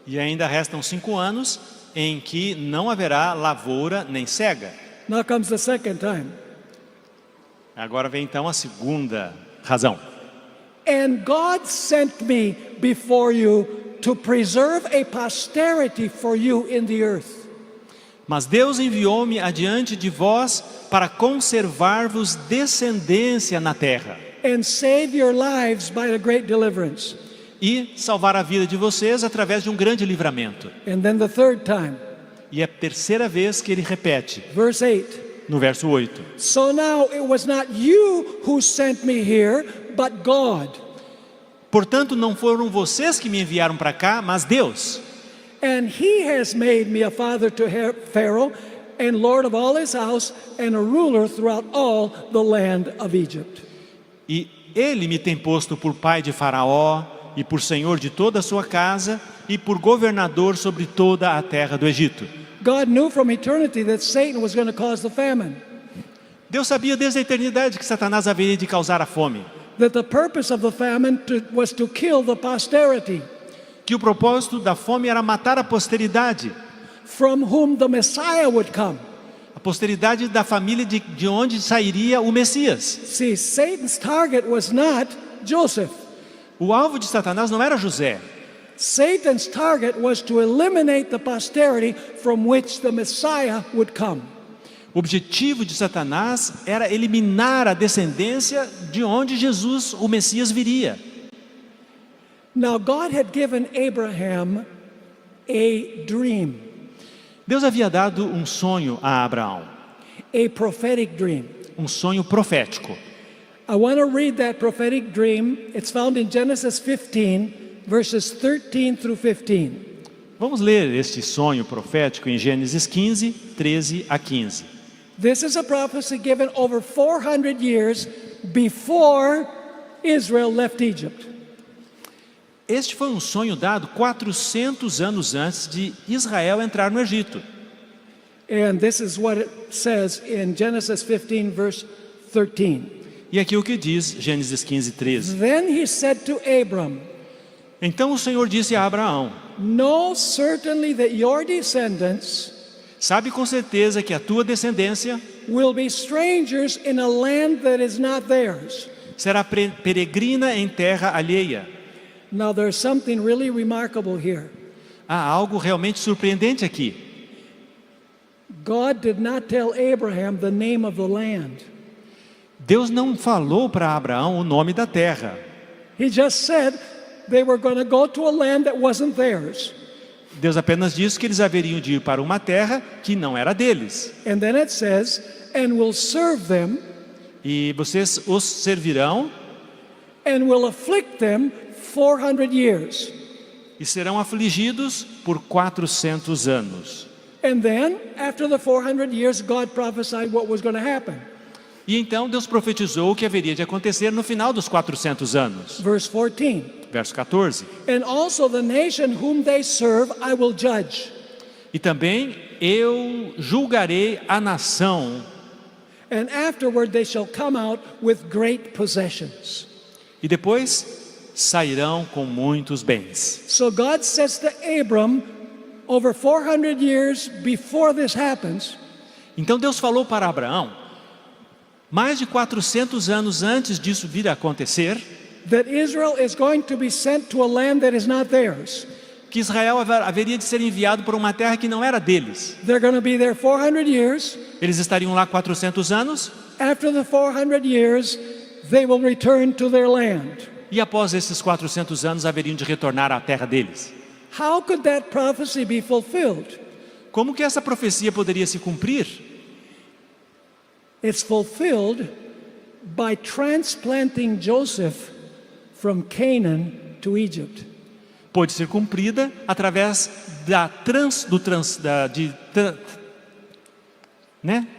Speaker 2: E ainda restam 5 anos em que não haverá lavoura nem cega.
Speaker 1: Now comes the second time.
Speaker 2: Agora vem então a segunda razão.
Speaker 1: And God sent me before you to preserve a posterity for you in the earth.
Speaker 2: Mas Deus enviou-me adiante de vós para conservar-vos descendência na terra.
Speaker 1: And save your lives by a great deliverance.
Speaker 2: E salvar a vida de vocês através de um grande livramento.
Speaker 1: And then the third time,
Speaker 2: E é a terceira vez que ele repete,
Speaker 1: verse 8.
Speaker 2: no verso 8.
Speaker 1: So now it was not you who sent me here, but God.
Speaker 2: Portanto, não foram vocês que me enviaram para cá, mas Deus.
Speaker 1: And he has made me a father to Pharaoh, and lord of all his house, and a ruler throughout all the land of Egypt.
Speaker 2: E ele me tem posto por pai de Faraó, e por senhor de toda a sua casa, e por governador sobre toda a terra do Egito.
Speaker 1: God knew from eternity that Satan was going to cause the famine,
Speaker 2: Deus sabia desde a eternidade que Satanás haveria de causar a fome.
Speaker 1: that the purpose of the famine was to kill the posterity,
Speaker 2: Que o propósito da fome era matar a posteridade.
Speaker 1: from whom the Messiah would come.
Speaker 2: A posteridade da família de onde sairia o Messias.
Speaker 1: See, Satan's target was not Joseph.
Speaker 2: O alvo de Satanás não era José.
Speaker 1: Satan's target was to eliminate the posterity from which the Messiah would come.
Speaker 2: O objetivo de Satanás era eliminar a descendência de onde Jesus, o Messias, viria.
Speaker 1: Now God had given Abraham a dream,
Speaker 2: Deus havia dado um sonho a Abraão,
Speaker 1: a prophetic dream.
Speaker 2: um sonho profético.
Speaker 1: I want to read that prophetic dream. It's found in Genesis 15, verses 13 through 15.
Speaker 2: Vamos ler este sonho profético em Gênesis 15, 13 a 15.
Speaker 1: This is a prophecy given over 400 years before Israel left Egypt.
Speaker 2: Este foi um sonho dado 400 anos antes de Israel entrar no Egito.
Speaker 1: And this is what it says in Genesis 15, verse 13.
Speaker 2: E aqui o que diz Gênesis 15, 13.
Speaker 1: Then he said to Abram,
Speaker 2: Então o Senhor disse a Abraão,
Speaker 1: know certainly that your descendants
Speaker 2: sabe com certeza que a tua descendência
Speaker 1: will be strangers in a land that is not theirs.
Speaker 2: será peregrina em terra alheia.
Speaker 1: Now there's something really remarkable here.
Speaker 2: Há algo realmente surpreendente aqui.
Speaker 1: God did not tell Abraham the name of the land.
Speaker 2: Deus não falou para Abraão o nome da terra.
Speaker 1: He just said they were going to go to a land that wasn't theirs.
Speaker 2: Deus apenas disse que eles haveriam de ir para uma terra que não era deles.
Speaker 1: And then it says, and will serve them,
Speaker 2: E vocês os servirão
Speaker 1: and will afflict them 400 years.
Speaker 2: e serão afligidos por 400 anos.
Speaker 1: And then, after the 400 years, God prophesied what was going to happen.
Speaker 2: E então Deus profetizou o que haveria de acontecer no final dos 400 anos.
Speaker 1: Verse 14.
Speaker 2: Verso 14.
Speaker 1: And also the nation whom they serve I will judge.
Speaker 2: E também eu julgarei a nação,
Speaker 1: And afterward they shall come out with great possessions.
Speaker 2: e depois sairão com muitos bens.
Speaker 1: So God says to Abram, over 400 years before this happens,
Speaker 2: Então Deus falou para Abraão, mais de 400 anos antes disso vir a acontecer,
Speaker 1: that Israel is going to be sent to a land that is not theirs.
Speaker 2: que Israel haveria de ser enviado para uma terra que não era deles.
Speaker 1: They're going to be there 400 years.
Speaker 2: Eles estariam lá 400 anos,
Speaker 1: After the 400 years, they will return to their land.
Speaker 2: e após esses 400 anos haveriam de retornar à terra deles.
Speaker 1: How could that prophecy be fulfilled?
Speaker 2: Como que essa profecia poderia se cumprir?
Speaker 1: It's fulfilled by transplanting Joseph from Canaan to Egypt.
Speaker 2: Pode ser cumprida através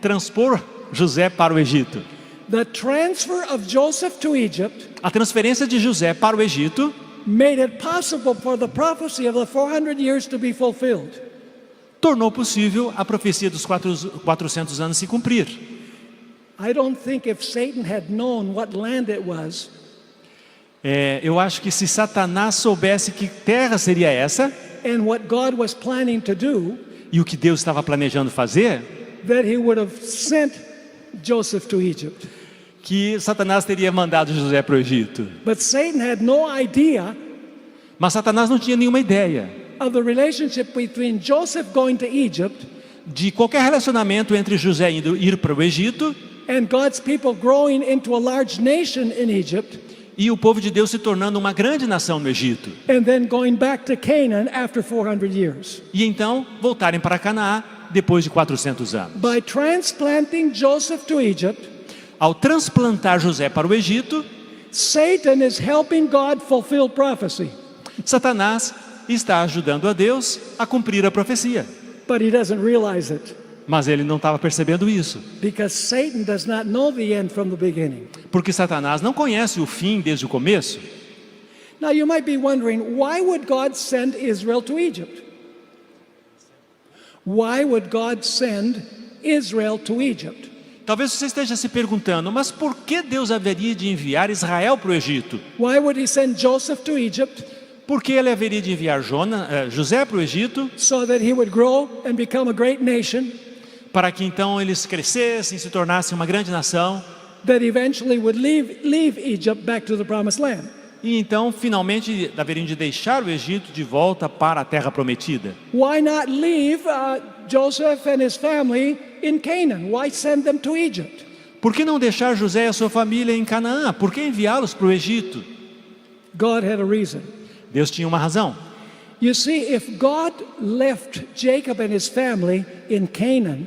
Speaker 2: transpor José para o Egito.
Speaker 1: The transfer of Joseph to Egypt
Speaker 2: A transferência de José para o Egito
Speaker 1: made it possible for the prophecy of the 400 years to be fulfilled.
Speaker 2: tornou possível a profecia dos 400 anos se cumprir.
Speaker 1: I don't think if Satan had known what land it was,
Speaker 2: Eu acho que se Satanás soubesse que terra seria essa
Speaker 1: and what God was planning to do,
Speaker 2: e o que Deus estava planejando fazer,
Speaker 1: that he would have sent Joseph to Egypt.
Speaker 2: que Satanás teria mandado José para o Egito.
Speaker 1: But Satan had no idea
Speaker 2: Mas Satanás não tinha nenhuma ideia
Speaker 1: of the relationship between Joseph going to Egypt
Speaker 2: de qualquer relacionamento entre José ir para o Egito
Speaker 1: and God's people growing into a large nation in Egypt
Speaker 2: e o povo de Deus se tornando uma grande nação no Egito.
Speaker 1: and then going back to Canaan after 400 years.
Speaker 2: E então voltarem para Canaã depois de 400 anos.
Speaker 1: By transplanting Joseph to Egypt,
Speaker 2: Ao transplantar José para o Egito,
Speaker 1: Satan is helping God fulfill prophecy,
Speaker 2: Satanás está ajudando a Deus a cumprir a profecia.
Speaker 1: but he doesn't realize it
Speaker 2: Mas ele não estava percebendo isso,
Speaker 1: because Satan does not know the end from the beginning.
Speaker 2: porque Satanás não conhece o fim desde o começo.
Speaker 1: Now you might be wondering, why would God send Israel to Egypt? Why would God send Israel to Egypt?
Speaker 2: Talvez você esteja se perguntando, mas por que Deus haveria de enviar Israel para o Egito?
Speaker 1: Why would he send Joseph to Egypt?
Speaker 2: Por que ele haveria de enviar José para o Egito?
Speaker 1: So that he would grow and become a great nation
Speaker 2: Para que então eles crescessem, se tornassem uma grande nação,
Speaker 1: that eventually would leave Egypt back to the promised land.
Speaker 2: e então finalmente haveriam de deixar o Egito de volta para a terra prometida.
Speaker 1: Why not leave Joseph and his family in Canaan? Why send them to Egypt?
Speaker 2: Por que não deixar José e a sua família em Canaã? Por que enviá-los para o Egito?
Speaker 1: God had a reason.
Speaker 2: Deus tinha uma razão.
Speaker 1: You see, if God left Jacob and his family in Canaan,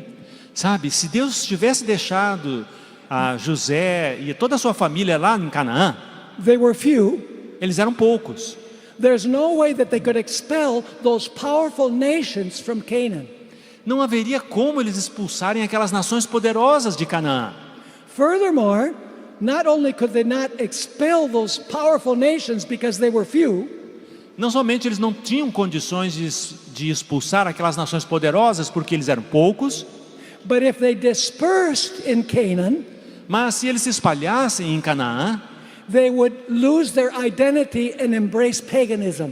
Speaker 2: Sabe, se Deus tivesse deixado José e toda a sua família lá em Canaã,
Speaker 1: they were few.
Speaker 2: eles eram poucos.
Speaker 1: There's no way that they could expel those powerful nations from Canaan.
Speaker 2: Não haveria como eles expulsarem aquelas nações poderosas de Canaã.
Speaker 1: Furthermore, not only could they not expel those powerful nations because they were few,
Speaker 2: Não somente eles não tinham condições de expulsar aquelas nações poderosas porque eles eram poucos,
Speaker 1: but if they dispersed in Canaan,
Speaker 2: mas se eles se espalhassem em Canaã,
Speaker 1: they would lose their identity and embrace paganism.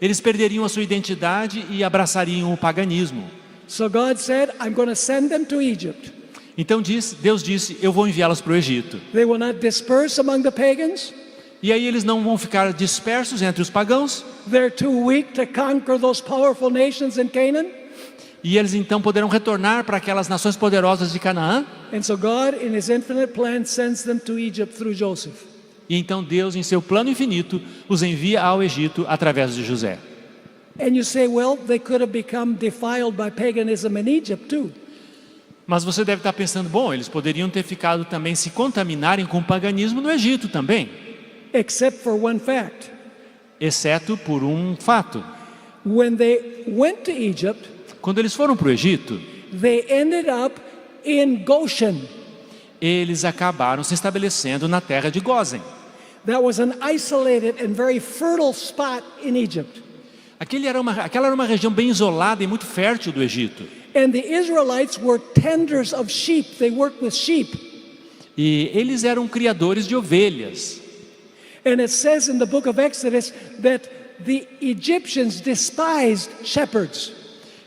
Speaker 2: eles perderiam a sua identidade e abraçariam o paganismo.
Speaker 1: So God said, I'm going to send them to Egypt.
Speaker 2: Então Deus disse, eu vou enviá-los para o Egito.
Speaker 1: They will not disperse among the pagans.
Speaker 2: E aí eles não vão ficar dispersos entre os pagãos,
Speaker 1: They're too weak to conquer those powerful nations in Canaan.
Speaker 2: e eles então poderão retornar para aquelas nações poderosas de Canaã.
Speaker 1: And so God, in his infinite plan, sends them to Egypt through Joseph.
Speaker 2: E então Deus, em seu plano infinito, os envia ao Egito através de José.
Speaker 1: And you say, well, they could have become defiled by paganism in Egypt too.
Speaker 2: Mas você deve estar pensando, bom, eles poderiam ter ficado também se contaminarem com o paganismo no Egito também,
Speaker 1: Except for one fact.
Speaker 2: exceto por um fato.
Speaker 1: when they went to Egypt,
Speaker 2: Quando eles foram para o Egito,
Speaker 1: they ended up in Goshen.
Speaker 2: eles acabaram se estabelecendo na terra de Gósen.
Speaker 1: That was an isolated and very fertile spot in Egypt.
Speaker 2: Aquela era uma região bem isolada e muito fértil do Egito.
Speaker 1: And the Israelites were tenders of sheep. They worked with sheep.
Speaker 2: E eles eram criadores de ovelhas.
Speaker 1: And it says in the book of Exodus that the Egyptians despised shepherds.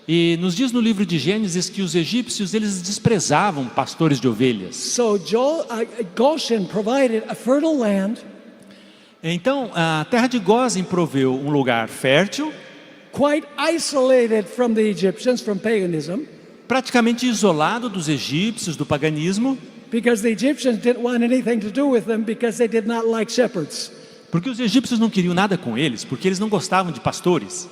Speaker 2: E nos diz no livro de Gênesis que os egípcios eles desprezavam pastores de ovelhas.
Speaker 1: So Goshen provided a fertile land,
Speaker 2: Então a terra de Gósen proveu um lugar fértil,
Speaker 1: quite isolated from the Egyptians, from paganism,
Speaker 2: praticamente isolado dos egípcios, do paganismo,
Speaker 1: because the Egyptians didn't want anything to do with them because they did not like shepherds.
Speaker 2: porque os egípcios não queriam nada com eles, porque eles não gostavam de pastores.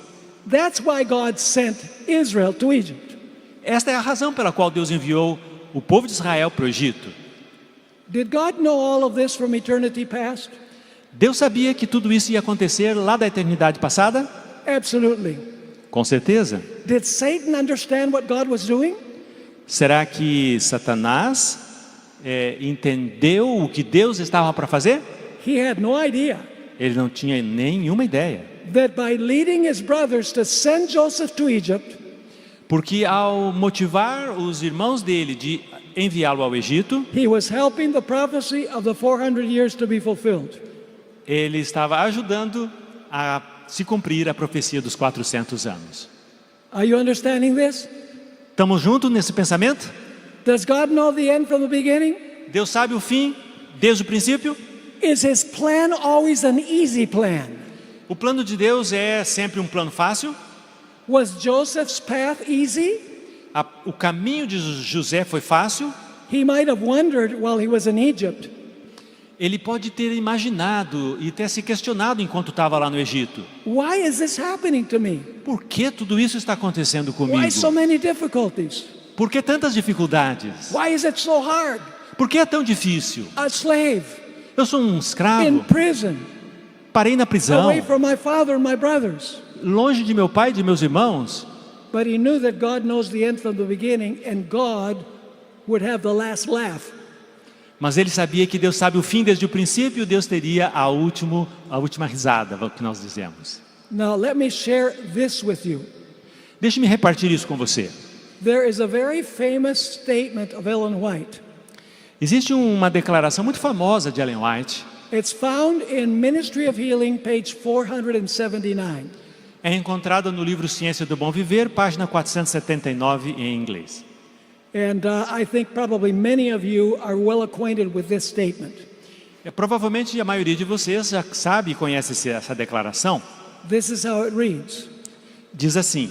Speaker 1: That's why God sent Israel to Egypt.
Speaker 2: Esta é a razão pela qual Deus enviou o povo de Israel para o Egito.
Speaker 1: Did God know all of this from eternity past?
Speaker 2: Deus sabia que tudo isso ia acontecer lá da eternidade passada?
Speaker 1: Absolutely.
Speaker 2: Com certeza.
Speaker 1: Did Satan understand what God was doing?
Speaker 2: Será que Satanás entendeu o que Deus estava para fazer?
Speaker 1: He had no idea
Speaker 2: Ele não tinha nenhuma ideia.
Speaker 1: that by leading his brothers to send Joseph to Egypt,
Speaker 2: Porque ao motivar os irmãos dele de enviá-lo ao Egito,
Speaker 1: he was helping the prophecy of the 400 years to be fulfilled.
Speaker 2: ele estava ajudando a se cumprir a profecia dos 400 anos.
Speaker 1: Are you understanding this?
Speaker 2: Estamos juntos nesse pensamento?
Speaker 1: Does God know the end from the beginning?
Speaker 2: Deus sabe o fim desde o princípio?
Speaker 1: Is his plan always an easy plan?
Speaker 2: O plano de Deus é sempre um plano fácil?
Speaker 1: Was Joseph's path easy?
Speaker 2: O caminho de José foi fácil?
Speaker 1: He might have wondered while he was in Egypt,
Speaker 2: Ele pode ter imaginado e ter se questionado enquanto estava lá no Egito.
Speaker 1: why is this happening to me?
Speaker 2: Por que tudo isso está acontecendo
Speaker 1: Why
Speaker 2: comigo?
Speaker 1: so many difficulties?
Speaker 2: Por que tantas dificuldades?
Speaker 1: Why is it so hard?
Speaker 2: Por que é tão difícil?
Speaker 1: A slave,
Speaker 2: Eu sou um
Speaker 1: in
Speaker 2: escravo,
Speaker 1: prison,
Speaker 2: parei na prisão,
Speaker 1: away from my father and my brothers.
Speaker 2: longe de meu pai e de meus irmãos.
Speaker 1: But he knew that God knows the end from the beginning and God would have the last laugh.
Speaker 2: Mas ele sabia que Deus sabe o fim desde o princípio e Deus teria a última risada, o que nós dizemos.
Speaker 1: Now let me share this with you.
Speaker 2: Deixe-me repartir isso com você.
Speaker 1: There is a very famous statement of Ellen White.
Speaker 2: Existe uma declaração muito famosa de Ellen White.
Speaker 1: It's found in Ministry of Healing, page 479.
Speaker 2: É encontrada no livro Ciência do Bom Viver, página 479 em inglês.
Speaker 1: And I think probably many of you are well acquainted with this statement.
Speaker 2: Provavelmente a maioria de vocês já sabe e conhece essa declaração.
Speaker 1: This is how it reads.
Speaker 2: Diz assim: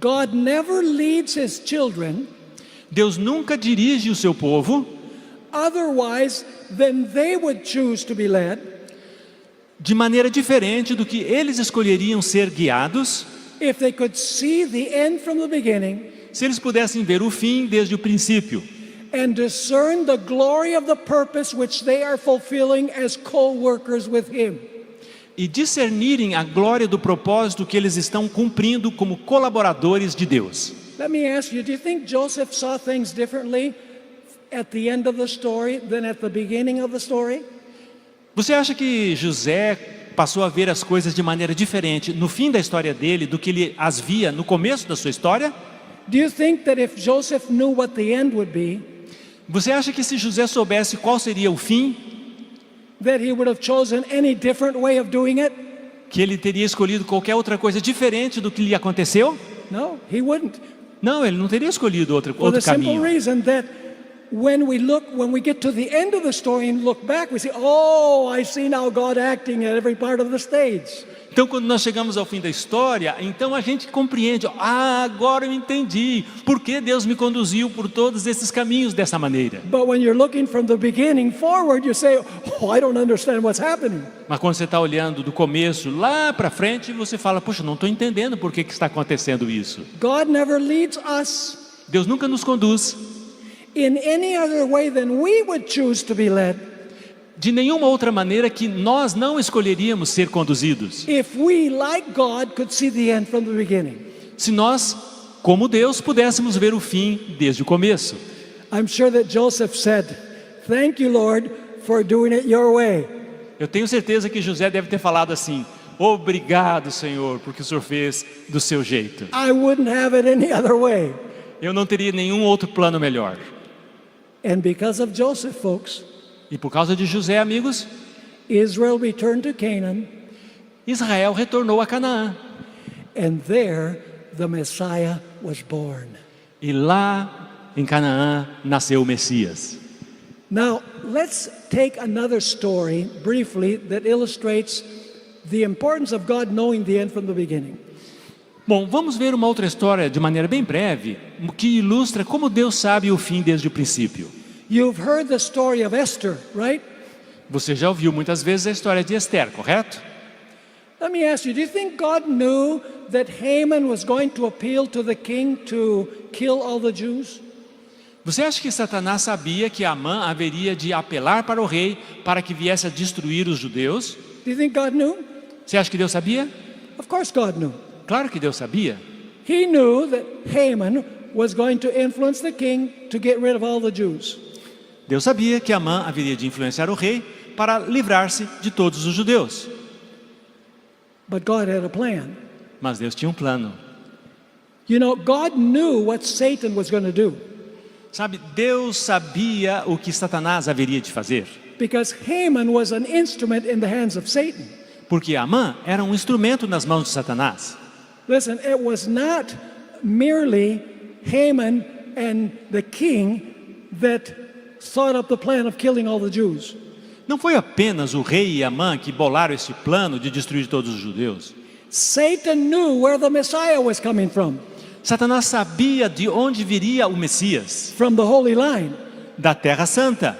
Speaker 1: God never leads his children
Speaker 2: Deus nunca dirige o seu povo
Speaker 1: otherwise than they would choose to be led
Speaker 2: de maneira diferente do que eles escolheriam ser guiados,
Speaker 1: if they could see the end from the beginning
Speaker 2: se eles pudessem ver o fim desde o princípio
Speaker 1: and discern the glory of the purpose which they are fulfilling as co-workers with him.
Speaker 2: e discernirem a glória do propósito que eles estão cumprindo como colaboradores de Deus.
Speaker 1: Let me ask you, do you think Joseph saw things differently at the end of the story than at the beginning of the story?
Speaker 2: Você acha que José passou a ver as coisas de maneira diferente no fim da história dele do que ele as via no começo da sua história?
Speaker 1: Do you think that if Joseph knew what the end would be,
Speaker 2: Você acha que se José soubesse qual seria o fim,
Speaker 1: that he would have chosen any different way of doing it?
Speaker 2: que ele teria escolhido qualquer outra coisa diferente do que lhe aconteceu?
Speaker 1: No, he wouldn't.
Speaker 2: Não, ele não teria escolhido
Speaker 1: For the
Speaker 2: outro
Speaker 1: simple
Speaker 2: caminho.
Speaker 1: reason that when we get to the end of the story and look back, we say, oh, I see now God acting at every part of the stage.
Speaker 2: Então, quando nós chegamos ao fim da história, então a gente compreende, agora eu entendi por que Deus me conduziu por todos esses caminhos dessa maneira.
Speaker 1: But when you're looking from the beginning forward, you say, oh, I don't understand what's happening.
Speaker 2: Mas quando você está olhando do começo lá para frente, você fala, poxa, não estou entendendo por que está acontecendo isso.
Speaker 1: God never leads us
Speaker 2: Deus nunca nos conduz
Speaker 1: in any other way than we would choose to be led.
Speaker 2: de nenhuma outra maneira que nós não escolheríamos ser conduzidos.
Speaker 1: if we, like God, could see the end from the beginning.
Speaker 2: Se nós, como Deus, pudéssemos ver o fim desde o começo.
Speaker 1: I'm sure that Joseph said, "Thank you, Lord, for doing it your way."
Speaker 2: Eu tenho certeza que José deve ter falado assim: obrigado, Senhor, porque o Senhor fez do seu jeito.
Speaker 1: I wouldn't have it any other way.
Speaker 2: Eu não teria nenhum outro plano melhor.
Speaker 1: And because of Joseph, folks,
Speaker 2: E por causa de José, amigos,
Speaker 1: Israel returned to Canaan,
Speaker 2: Israel retornou a Canaã.
Speaker 1: and there the Messiah was born.
Speaker 2: E lá em Canaã nasceu o Messias.
Speaker 1: Now, let's take another story briefly that illustrates the importance of God knowing the end from the beginning.
Speaker 2: Bom, vamos ver uma outra história de maneira bem breve, que ilustra como Deus sabe o fim desde o princípio.
Speaker 1: You've heard the story of Esther, right?
Speaker 2: Você já ouviu muitas vezes a história de Esther, correto?
Speaker 1: Let me ask you, do you think God knew that Haman was going to appeal to the king to kill all the Jews?
Speaker 2: Você acha que Satanás sabia que Amã haveria de apelar para o rei para que viesse a destruir os judeus?
Speaker 1: Do you think God knew?
Speaker 2: Você acha que Deus sabia?
Speaker 1: Of course God knew.
Speaker 2: Claro que Deus sabia.
Speaker 1: He knew that Haman was going to influence the king to get rid of all the Jews.
Speaker 2: Deus sabia que Amã haveria de influenciar o rei para livrar-se de todos os judeus.
Speaker 1: But God had a plan.
Speaker 2: Mas Deus tinha um plano.
Speaker 1: You know, God knew what Satan was going to do
Speaker 2: Sabe, Deus sabia o que Satanás haveria de fazer.
Speaker 1: because Haman was an instrument in the hands of Satan.
Speaker 2: Porque Amã era um instrumento nas mãos de Satanás.
Speaker 1: Listen, it was not merely Haman and the king that thought up the plan of killing all the Jews.
Speaker 2: Não foi apenas o rei e Amã que bolaram esse plano de destruir todos os judeus.
Speaker 1: Satan knew where the Messiah was coming from
Speaker 2: Satanás sabia de onde viria o Messias,
Speaker 1: the Holy Line.
Speaker 2: da Terra Santa.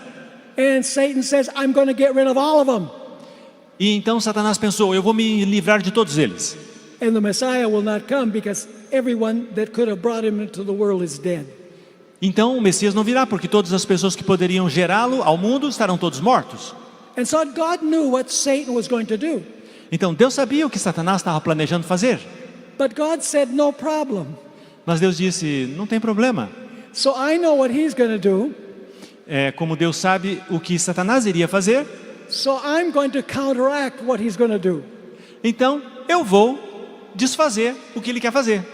Speaker 1: And Satan says, I'm going to get rid of all of them.
Speaker 2: E então Satanás pensou, eu vou me livrar de todos eles.
Speaker 1: And the Messiah will not come because everyone that could have brought him into the world is dead.
Speaker 2: Então o Messias não virá, porque todas as pessoas que poderiam gerá-lo ao mundo estarão todos mortos.
Speaker 1: And so God knew what Satan was going to do.
Speaker 2: Então Deus sabia o que Satanás estava planejando fazer.
Speaker 1: But God said, no problem.
Speaker 2: Mas Deus disse, não tem problema.
Speaker 1: So I know what he's going to do.
Speaker 2: Como Deus sabe o que Satanás iria fazer,
Speaker 1: So I'm going to counteract what he's going to do.
Speaker 2: então eu vou desfazer o que ele quer fazer.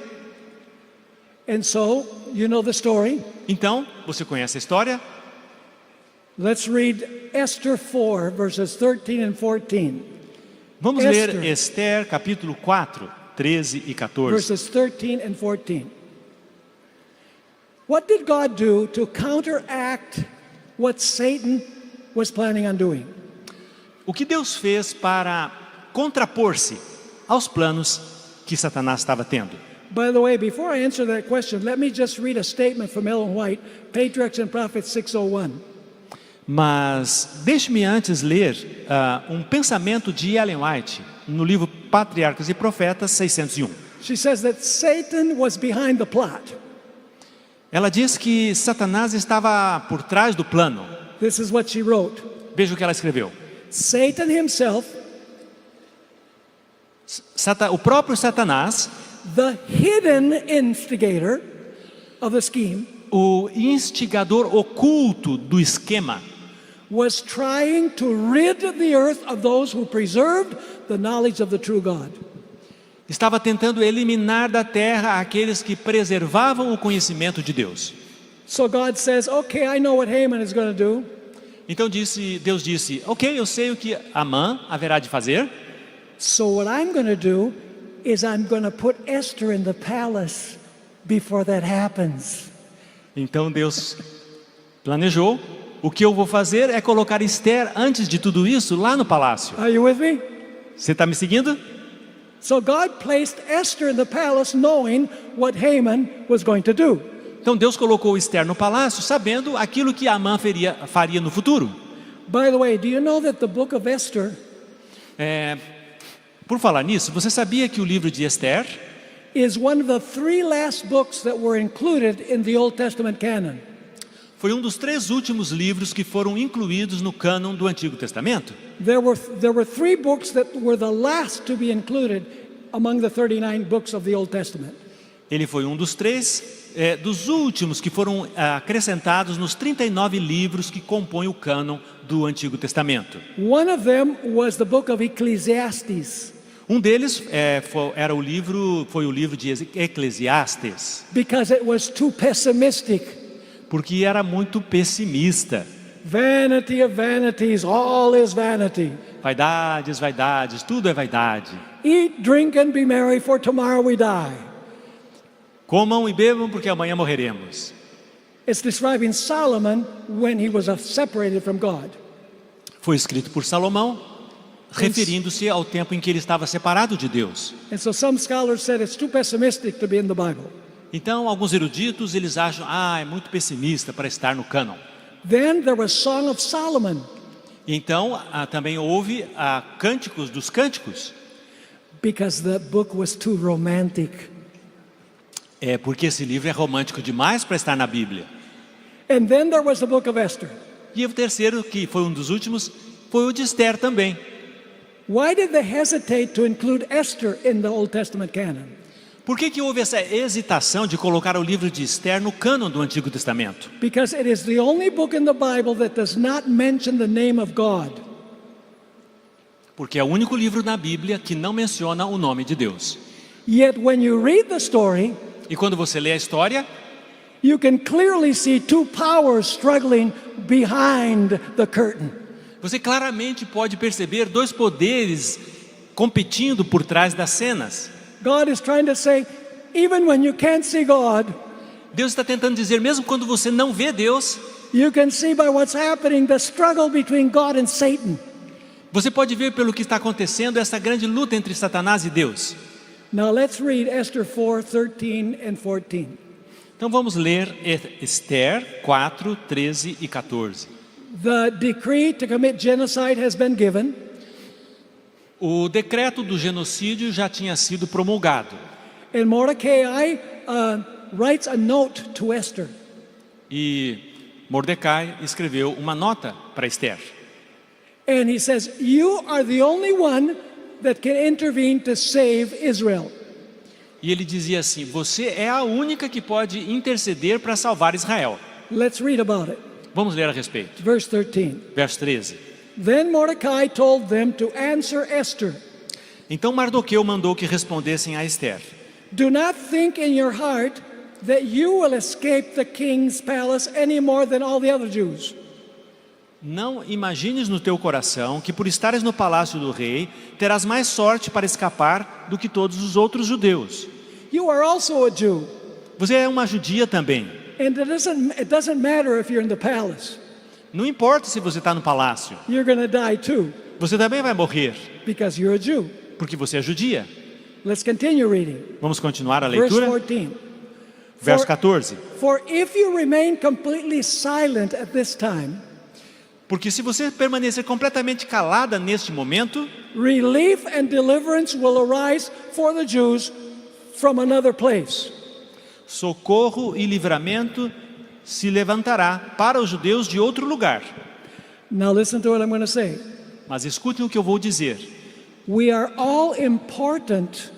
Speaker 1: And so, you know the story.
Speaker 2: Então, você conhece a história?
Speaker 1: Let's read Esther 4, verses 13 and 14.
Speaker 2: Vamos
Speaker 1: Esther.
Speaker 2: ler Esther, capítulo 4, 13 e 14.
Speaker 1: Verses 13 and 14. What did God do to counteract what Satan was planning on doing?
Speaker 2: O que Deus fez para contrapor-se aos planos que Satanás estava tendo?
Speaker 1: By the way, before I answer that question, let me just read a statement from Ellen White, Patriarchs and Prophets 601.
Speaker 2: Mas deixe-me antes ler um pensamento de Ellen White no livro Patriarcas e Profetas 601.
Speaker 1: She says that Satan was behind the plot.
Speaker 2: Ela diz que Satanás estava por trás do plano.
Speaker 1: This is what she wrote.
Speaker 2: Veja o que ela escreveu.
Speaker 1: Satan himself,
Speaker 2: O próprio Satanás,
Speaker 1: the hidden instigator of the scheme,
Speaker 2: o instigador oculto do esquema,
Speaker 1: was trying to rid the earth of those who preserved the knowledge of the true God.
Speaker 2: estava tentando eliminar da terra aqueles que preservavam o conhecimento de Deus.
Speaker 1: So God says, okay, I know what Haman is going to do.
Speaker 2: Então Deus disse, ok, eu sei o que Amã haverá de fazer.
Speaker 1: So what I'm going to do is I'm going to put Esther in the palace before that happens.
Speaker 2: Então Deus planejou, o que eu vou fazer é colocar Esther antes de tudo isso lá no palácio.
Speaker 1: Are you with me?
Speaker 2: Você está me seguindo?
Speaker 1: So God placed Esther in the palace knowing what Haman was going to do.
Speaker 2: Então Deus colocou Esther no palácio sabendo aquilo que Amã faria no futuro.
Speaker 1: By the way, do you know that the book of Esther
Speaker 2: Por falar nisso, você sabia que o livro de Esther
Speaker 1: is one of the 3 last books that were included in the Old Testament canon?
Speaker 2: foi um dos 3 últimos livros que foram incluídos no cânon do Antigo Testamento.
Speaker 1: There were 3 books that were the last to be included among the 39 books of the Old Testament.
Speaker 2: Ele foi um dos 3 dos últimos que foram acrescentados nos 39 livros que compõem o cânon do Antigo Testamento.
Speaker 1: One of them was the book of Ecclesiastes,
Speaker 2: Um deles foi o livro de Eclesiastes,
Speaker 1: because it was too pessimistic.
Speaker 2: porque era muito pessimista.
Speaker 1: Vanity of vanities, all is vanity.
Speaker 2: Vaidades, vaidades, tudo é vaidade.
Speaker 1: Eat, drink and be merry, for tomorrow we die.
Speaker 2: Comam e bebam, porque amanhã morreremos.
Speaker 1: It's describing Solomon when he was separated from God.
Speaker 2: Foi escrito por Salomão, referindo-se ao tempo em que ele estava separado de Deus.
Speaker 1: And so some scholars said it's too pessimistic to be in the Bible.
Speaker 2: Então, alguns eruditos, eles acham, é muito pessimista para estar no cânon.
Speaker 1: Then there was Song of Solomon,
Speaker 2: E então, também houve Cânticos dos Cânticos,
Speaker 1: because the book was too romantic.
Speaker 2: porque esse livro é romântico demais para estar na Bíblia.
Speaker 1: And then there was the book of Esther.
Speaker 2: E o terceiro, que foi um dos últimos, foi o de Esther também.
Speaker 1: Why did they hesitate to include Esther in the Old Testament canon?
Speaker 2: Por que houve essa hesitação de colocar o livro de Esther no cânon do Antigo Testamento?
Speaker 1: Because it is the only book in the Bible that does not mention the name of God.
Speaker 2: Porque é o único livro na Bíblia que não menciona o nome de Deus.
Speaker 1: Yet when you read the story,
Speaker 2: E quando você lê a história,
Speaker 1: you can clearly see 2 powers struggling behind the curtain.
Speaker 2: você claramente pode perceber 2 poderes competindo por trás das cenas.
Speaker 1: God is trying to say, even when you can't see God,
Speaker 2: Deus está tentando dizer, mesmo quando você não vê Deus,
Speaker 1: you can see by what's happening the struggle between God and Satan.
Speaker 2: você pode ver pelo que está acontecendo essa grande luta entre Satanás e Deus.
Speaker 1: Now let's read Esther 4:13 and 14.
Speaker 2: Então vamos ler Esther 4, 13 e 14.
Speaker 1: The decree to commit genocide has been given,
Speaker 2: O decreto do genocídio já tinha sido promulgado.
Speaker 1: and Mordecai writes a note to Esther.
Speaker 2: E Mordecai escreveu uma nota para Esther.
Speaker 1: And he says, you are the only one that can intervene to save Israel.
Speaker 2: E ele dizia assim, você é a única que pode interceder para salvar Israel.
Speaker 1: Let's read about it.
Speaker 2: Vamos ler a respeito.
Speaker 1: Verse 13.
Speaker 2: Verso 13.
Speaker 1: Then Mordecai told them to answer Esther.
Speaker 2: Então Mardoqueu mandou que respondessem a Esther.
Speaker 1: Do not think in your heart that you will escape the king's palace any more than all the other Jews.
Speaker 2: Não imagines no teu coração que por estares no palácio do rei, terás mais sorte para escapar do que todos os outros judeus.
Speaker 1: You are also a Jew,
Speaker 2: Você é uma judia também.
Speaker 1: and it doesn't matter if you're in the palace.
Speaker 2: Não importa se você está no palácio.
Speaker 1: You're going to die too,
Speaker 2: Você também vai morrer,
Speaker 1: because you're a Jew.
Speaker 2: porque você é judia.
Speaker 1: Let's continue reading.
Speaker 2: Vamos continuar a
Speaker 1: Verse
Speaker 2: leitura?
Speaker 1: 14.
Speaker 2: Verso 14.
Speaker 1: For if you remain completely silent at this time,
Speaker 2: Porque se você permanecer completamente calada neste momento,
Speaker 1: relief and deliverance will arise for the Jews from another place.
Speaker 2: socorro e livramento se levantará para os judeus de outro lugar.
Speaker 1: Now listen to what I'm going to say.
Speaker 2: Mas escutem o que eu vou dizer.
Speaker 1: We are all important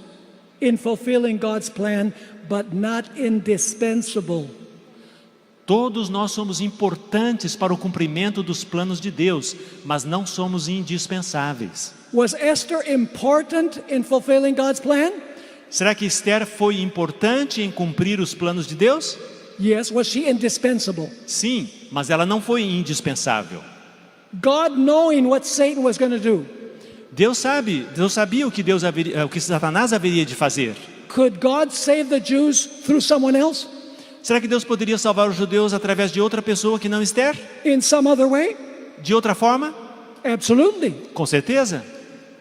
Speaker 1: in fulfilling God's plan, but not indispensable.
Speaker 2: Todos nós somos importantes para o cumprimento dos planos de Deus, mas não somos indispensáveis.
Speaker 1: Was Esther important in fulfilling God's plan?
Speaker 2: Será que Esther foi importante em cumprir os planos de Deus?
Speaker 1: Yes. Was she indispensable?
Speaker 2: Sim, mas ela não foi indispensável.
Speaker 1: God knowing what Satan was going to do,
Speaker 2: Deus sabia o que Satanás haveria de fazer.
Speaker 1: could God save the Jews through someone else?
Speaker 2: Será que Deus poderia salvar os judeus através de outra pessoa que não Esther?
Speaker 1: In some other way?
Speaker 2: De outra forma?
Speaker 1: Absolutely.
Speaker 2: Com certeza.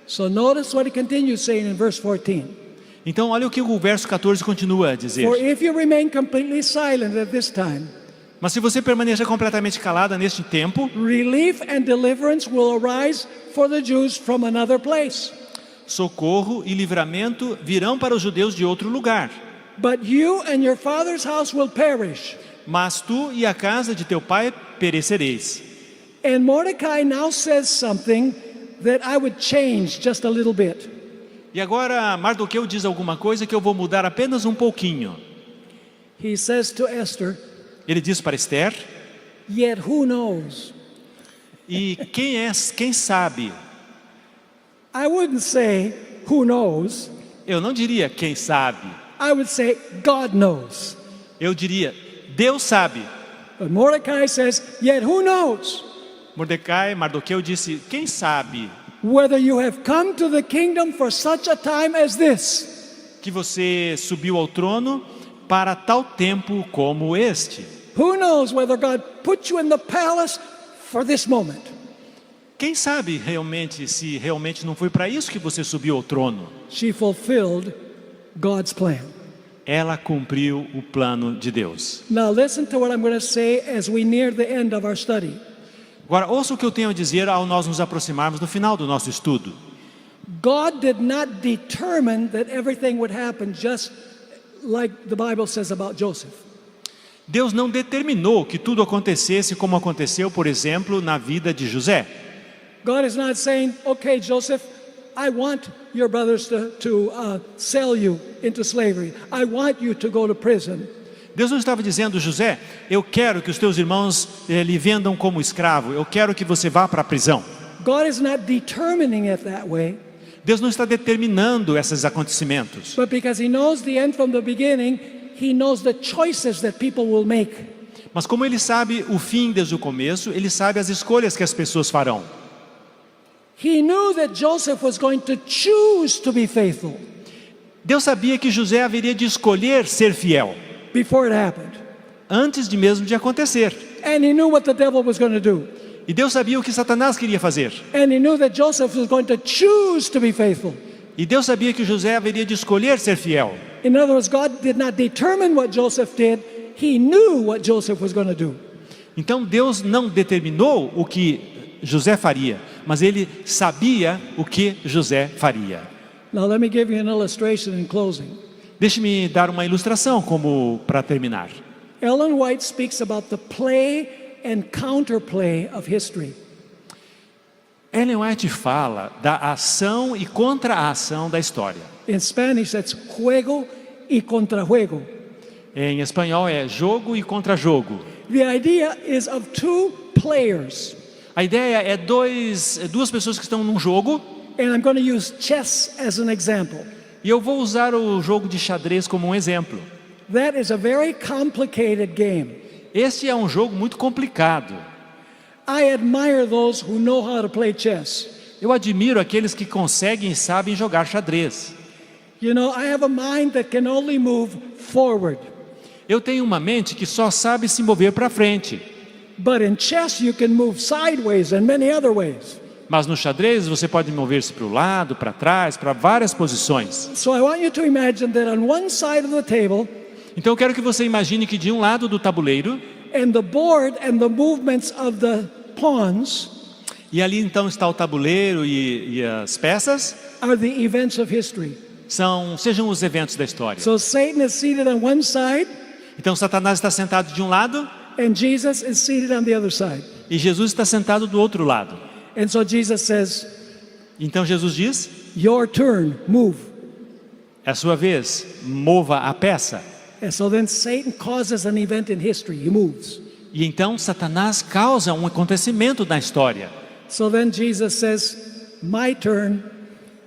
Speaker 1: So notice what he continues saying in verse 14.
Speaker 2: Então olha o que o verso 14 continua a dizer.
Speaker 1: For if you remain completely silent at this time,
Speaker 2: Mas se você permanecer completamente calada neste tempo,
Speaker 1: relief and deliverance will arise for the Jews from another place.
Speaker 2: socorro e livramento virão para os judeus de outro lugar.
Speaker 1: But you and your father's house will perish.
Speaker 2: mas tu e a casa de teu pai perecereis.
Speaker 1: And Mordecai now says something that I would change just a little bit.
Speaker 2: E agora Mardoqueu diz alguma coisa que eu vou mudar apenas um pouquinho.
Speaker 1: He says to Esther,
Speaker 2: Ele diz para Esther,
Speaker 1: yet who knows?
Speaker 2: e quem sabe?
Speaker 1: I wouldn't say who knows.
Speaker 2: Eu não diria quem sabe,
Speaker 1: I would say God knows.
Speaker 2: eu diria Deus sabe.
Speaker 1: But Mordecai says, yet who knows
Speaker 2: Mardoqueu disse, quem sabe
Speaker 1: whether you have come to the kingdom for such a time as this?
Speaker 2: que você subiu ao trono para tal tempo como este?
Speaker 1: Who knows whether God put you in the palace for this moment?
Speaker 2: Quem sabe realmente se realmente não foi para isso que você subiu ao trono?
Speaker 1: She fulfilled God's plan.
Speaker 2: Ela cumpriu o plano de Deus.
Speaker 1: Now listen to what I'm going to say as we near the end of our study.
Speaker 2: Agora, ouça o que eu tenho a dizer ao nós nos aproximarmos do final do nosso estudo.
Speaker 1: God did not determine that everything would happen just like the Bible says about Joseph.
Speaker 2: Deus não determinou que tudo acontecesse como aconteceu, por exemplo, na vida de José.
Speaker 1: God is not saying, okay, Joseph, I want your brothers to sell you into slavery. I want you to go to prison.
Speaker 2: Deus não estava dizendo, José, eu quero que os teus irmãos lhe vendam como escravo, eu quero que você vá para a prisão.
Speaker 1: God is not determining it that way.
Speaker 2: Deus não está determinando esses acontecimentos.
Speaker 1: But because he knows the end from the beginning, he knows the choices that people will make.
Speaker 2: Mas como ele sabe o fim desde o começo, ele sabe as escolhas que as pessoas farão.
Speaker 1: He knew that Joseph was going to choose to be faithful
Speaker 2: Deus sabia que José haveria de escolher ser fiel,
Speaker 1: before it happened.
Speaker 2: antes de mesmo de acontecer.
Speaker 1: And he knew what the devil was going to do.
Speaker 2: E Deus sabia o que Satanás queria fazer.
Speaker 1: And he knew that Joseph was going to choose to be faithful.
Speaker 2: E Deus sabia que José haveria de escolher ser fiel.
Speaker 1: In other words, God did not determine what Joseph did. He knew what Joseph was going to do.
Speaker 2: Então Deus não determinou o que José faria, mas ele sabia o que José faria.
Speaker 1: Now let me give you an illustration in closing.
Speaker 2: Deixe-me dar uma ilustração como para terminar.
Speaker 1: Ellen White speaks about the play and counterplay of history.
Speaker 2: Ellen White fala da ação e contra-ação da história.
Speaker 1: In Spanish, that's juego y contrajuego.
Speaker 2: Em espanhol é jogo e contra-jogo.
Speaker 1: The idea is of two players.
Speaker 2: A ideia é duas pessoas que estão num jogo,
Speaker 1: And I'm going to use chess as an example.
Speaker 2: e eu vou usar o jogo de xadrez como um exemplo.
Speaker 1: That is a very complicated game.
Speaker 2: Este é um jogo muito complicado.
Speaker 1: I admire those who know how to play chess.
Speaker 2: Eu admiro aqueles que conseguem e sabem jogar xadrez.
Speaker 1: You know, I have a mind that can only move forward.
Speaker 2: Eu tenho uma mente que só sabe se mover para frente.
Speaker 1: But in chess, you can move sideways and many other ways.
Speaker 2: Mas no xadrez você pode mover-se para o lado, para trás, para várias posições.
Speaker 1: So I want you to imagine that on one side of the table,
Speaker 2: Então eu quero que você imagine que de um lado do tabuleiro,
Speaker 1: and the board and the movements of the pawns
Speaker 2: e ali então está o tabuleiro e as peças,
Speaker 1: are the events of history.
Speaker 2: sejam os eventos da história.
Speaker 1: So Satan is seated on one side,
Speaker 2: Então Satanás está sentado de um lado
Speaker 1: and Jesus is seated on the other side.
Speaker 2: e Jesus está sentado do outro lado.
Speaker 1: And so Jesus says,
Speaker 2: Então Jesus diz,
Speaker 1: your turn, move.
Speaker 2: é a sua vez, mova a peça.
Speaker 1: And so then Satan causes an event in history, he moves.
Speaker 2: E então Satanás causa um acontecimento na história.
Speaker 1: So then Jesus says, my turn.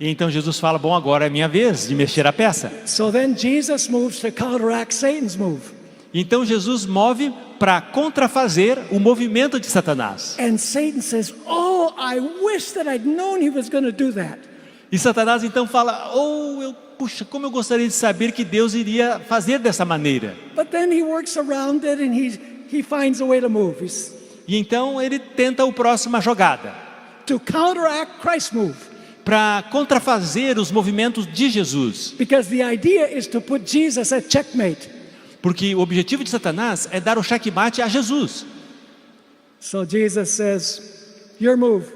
Speaker 2: E então Jesus fala, bom, agora é minha vez de mexer a peça.
Speaker 1: So then Jesus moves to counteract Satan's move.
Speaker 2: Então Jesus move para contrafazer o movimento de Satanás.
Speaker 1: And Satan says, oh, I wish that I'd known he was going to do that.
Speaker 2: E Satanás então fala, puxa, como eu gostaria de saber que Deus iria fazer dessa maneira.
Speaker 1: But then he works around it and he finds a way to move.
Speaker 2: E então ele tenta a próxima jogada,
Speaker 1: To counteract Christ's move.
Speaker 2: para contrafazer os movimentos de Jesus.
Speaker 1: Because the idea is to put Jesus at checkmate.
Speaker 2: Porque o objetivo de Satanás é dar o checkmate a Jesus.
Speaker 1: So Jesus says, your move.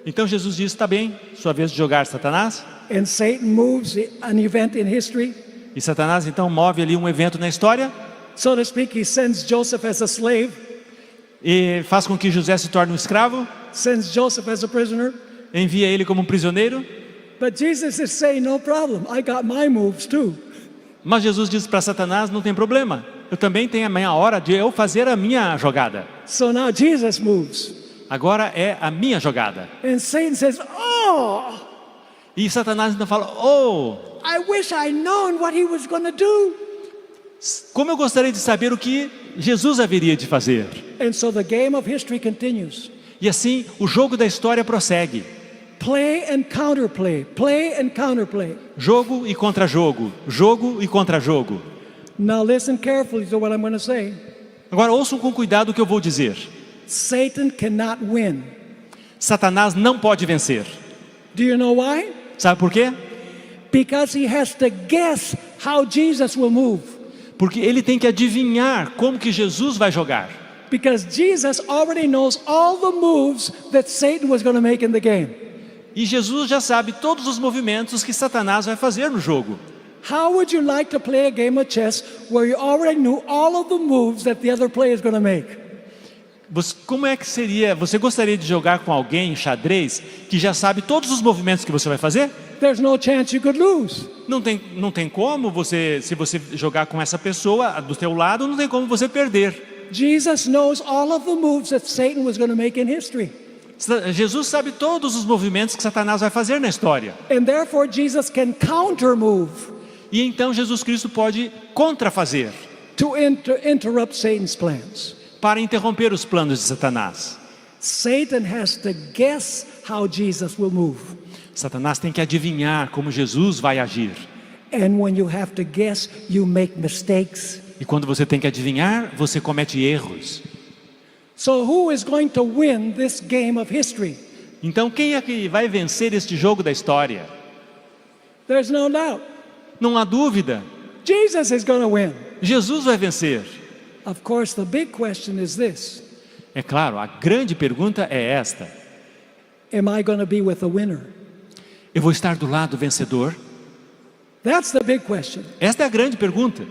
Speaker 2: Então Jesus diz, está bem, sua vez de jogar, Satanás.
Speaker 1: And Satan moves an event in history.
Speaker 2: E Satanás então move ali um evento na história.
Speaker 1: So to speak, he sends Joseph as a slave,
Speaker 2: e faz com que José se torne um escravo,
Speaker 1: sends Joseph as a prisoner.
Speaker 2: envia ele como um prisioneiro.
Speaker 1: But Jesus is saying, no problem, I got my moves too.
Speaker 2: Mas Jesus diz para Satanás, não tem problema, eu também tenho a minha hora de eu fazer a minha jogada.
Speaker 1: So now Jesus moves.
Speaker 2: Agora é a minha jogada.
Speaker 1: And Satan says, oh,
Speaker 2: E Satanás ainda fala, oh,
Speaker 1: I wish I'd known what he was going to do.
Speaker 2: como eu gostaria de saber o que Jesus haveria de fazer.
Speaker 1: And so the game of history continues.
Speaker 2: E assim, o jogo da história prossegue.
Speaker 1: Play and counterplay, play and counterplay.
Speaker 2: Jogo e contra-jogo, jogo e contra-jogo.
Speaker 1: Now listen carefully to what I'm going to say.
Speaker 2: Agora ouçam com cuidado o que eu vou dizer.
Speaker 1: Satan cannot win.
Speaker 2: Satanás não pode vencer.
Speaker 1: Do you know why?
Speaker 2: Sabe por quê?
Speaker 1: Because he has to guess how Jesus will move.
Speaker 2: Porque ele tem que adivinhar como que Jesus vai jogar.
Speaker 1: Because Jesus already knows all the moves that Satan was going to make in the game.
Speaker 2: E Jesus já sabe todos os movimentos que Satanás vai fazer no jogo.
Speaker 1: How would you like to play a game of chess where you already knew all of the moves that the other player is going to make?
Speaker 2: Como é que seria, você gostaria de jogar com alguém xadrez que já sabe todos os movimentos que você vai fazer?
Speaker 1: There's no chance you could lose.
Speaker 2: Não tem como você, se você jogar com essa pessoa do teu lado, não tem como você perder.
Speaker 1: Jesus knows all of the moves that Satan was going to make in history.
Speaker 2: Jesus sabe todos os movimentos que Satanás vai fazer na história.
Speaker 1: And therefore Jesus can counter move
Speaker 2: E então Jesus Cristo pode contrafazer
Speaker 1: to interrupt Satan's plans.
Speaker 2: para interromper os planos de Satanás.
Speaker 1: Satan has to guess how Jesus will move.
Speaker 2: Satanás tem que adivinhar como Jesus vai agir.
Speaker 1: And when you have to guess, you make mistakes.
Speaker 2: E quando você tem que adivinhar, você comete erros.
Speaker 1: So who is going to win this game of history?
Speaker 2: Então quem é que vai vencer este jogo da história?
Speaker 1: There's no doubt.
Speaker 2: Não há dúvida.
Speaker 1: Jesus is going to win.
Speaker 2: Jesus vai vencer.
Speaker 1: Of course, the big question is this.
Speaker 2: É claro, a grande pergunta é esta.
Speaker 1: Am I going to be with the winner?
Speaker 2: Eu vou estar do lado vencedor?
Speaker 1: That's the big question.
Speaker 2: Esta é a grande pergunta.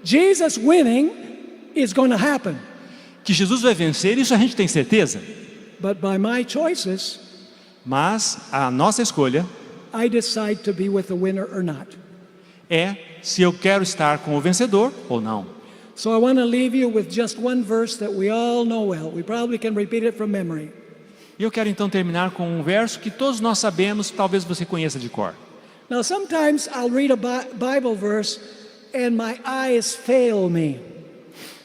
Speaker 1: Jesus winning is going to happen.
Speaker 2: Que Jesus vai vencer, isso a gente tem certeza.
Speaker 1: But by my choices,
Speaker 2: Mas a nossa escolha
Speaker 1: I decide to be with the winner or not.
Speaker 2: é se eu quero estar com o vencedor ou não.
Speaker 1: So I want to leave you with just one verse that we all know well. We probably can repeat it from memory.
Speaker 2: E eu quero então terminar com um verso que todos nós sabemos, talvez você conheça de cor.
Speaker 1: Now sometimes I'll read a Bible verse and my eyes fail me.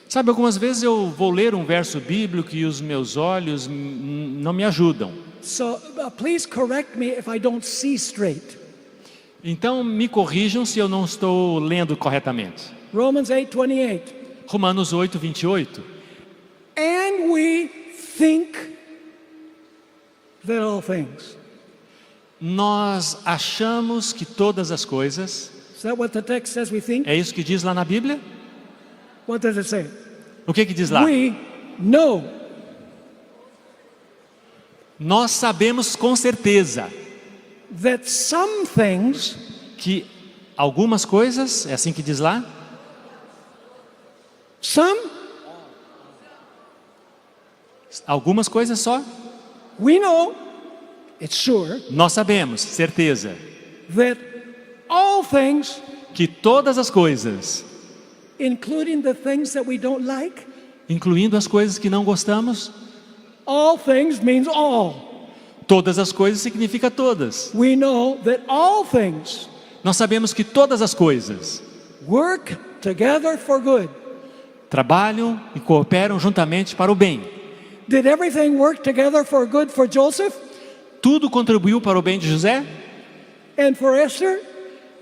Speaker 2: Sabe, algumas vezes eu vou ler um verso bíblico e os meus olhos não me ajudam.
Speaker 1: So please correct me if I don't see straight.
Speaker 2: Então me corrijam se eu não estou lendo corretamente.
Speaker 1: Romans 8:28.
Speaker 2: Romanos 8, 28.
Speaker 1: And we think that all things.
Speaker 2: Nós achamos que todas as coisas...
Speaker 1: Is that what the text says we think?
Speaker 2: É isso que diz lá na Bíblia?
Speaker 1: What does it say?
Speaker 2: O que diz lá?
Speaker 1: We know.
Speaker 2: Nós sabemos com certeza
Speaker 1: That some things
Speaker 2: que algumas coisas, é assim que diz lá? Algumas coisas só?
Speaker 1: We know, it's sure,
Speaker 2: Nós sabemos, certeza,
Speaker 1: that all things,
Speaker 2: que todas as coisas,
Speaker 1: including the things that we don't like,
Speaker 2: incluindo as coisas que não gostamos,
Speaker 1: all things means all.
Speaker 2: todas as coisas significa todas.
Speaker 1: We know that all things
Speaker 2: Nós sabemos que todas as coisas
Speaker 1: work together for good.
Speaker 2: trabalham e cooperam juntamente para o bem.
Speaker 1: Did everything work together for good for Joseph
Speaker 2: Tudo contribuiu para o bem de José
Speaker 1: and for Esther?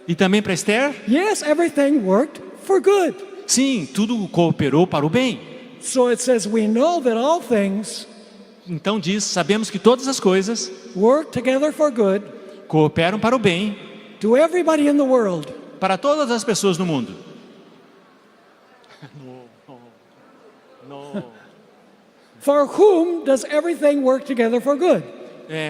Speaker 2: e também para Esther?
Speaker 1: Yes, everything worked for good.
Speaker 2: Sim, tudo cooperou para o bem.
Speaker 1: So it says we know that all things
Speaker 2: Então diz, sabemos que todas as coisas
Speaker 1: work together for good
Speaker 2: cooperam para o bem,
Speaker 1: to everybody in the world.
Speaker 2: para todas as pessoas no mundo.
Speaker 1: For whom does everything work together for good?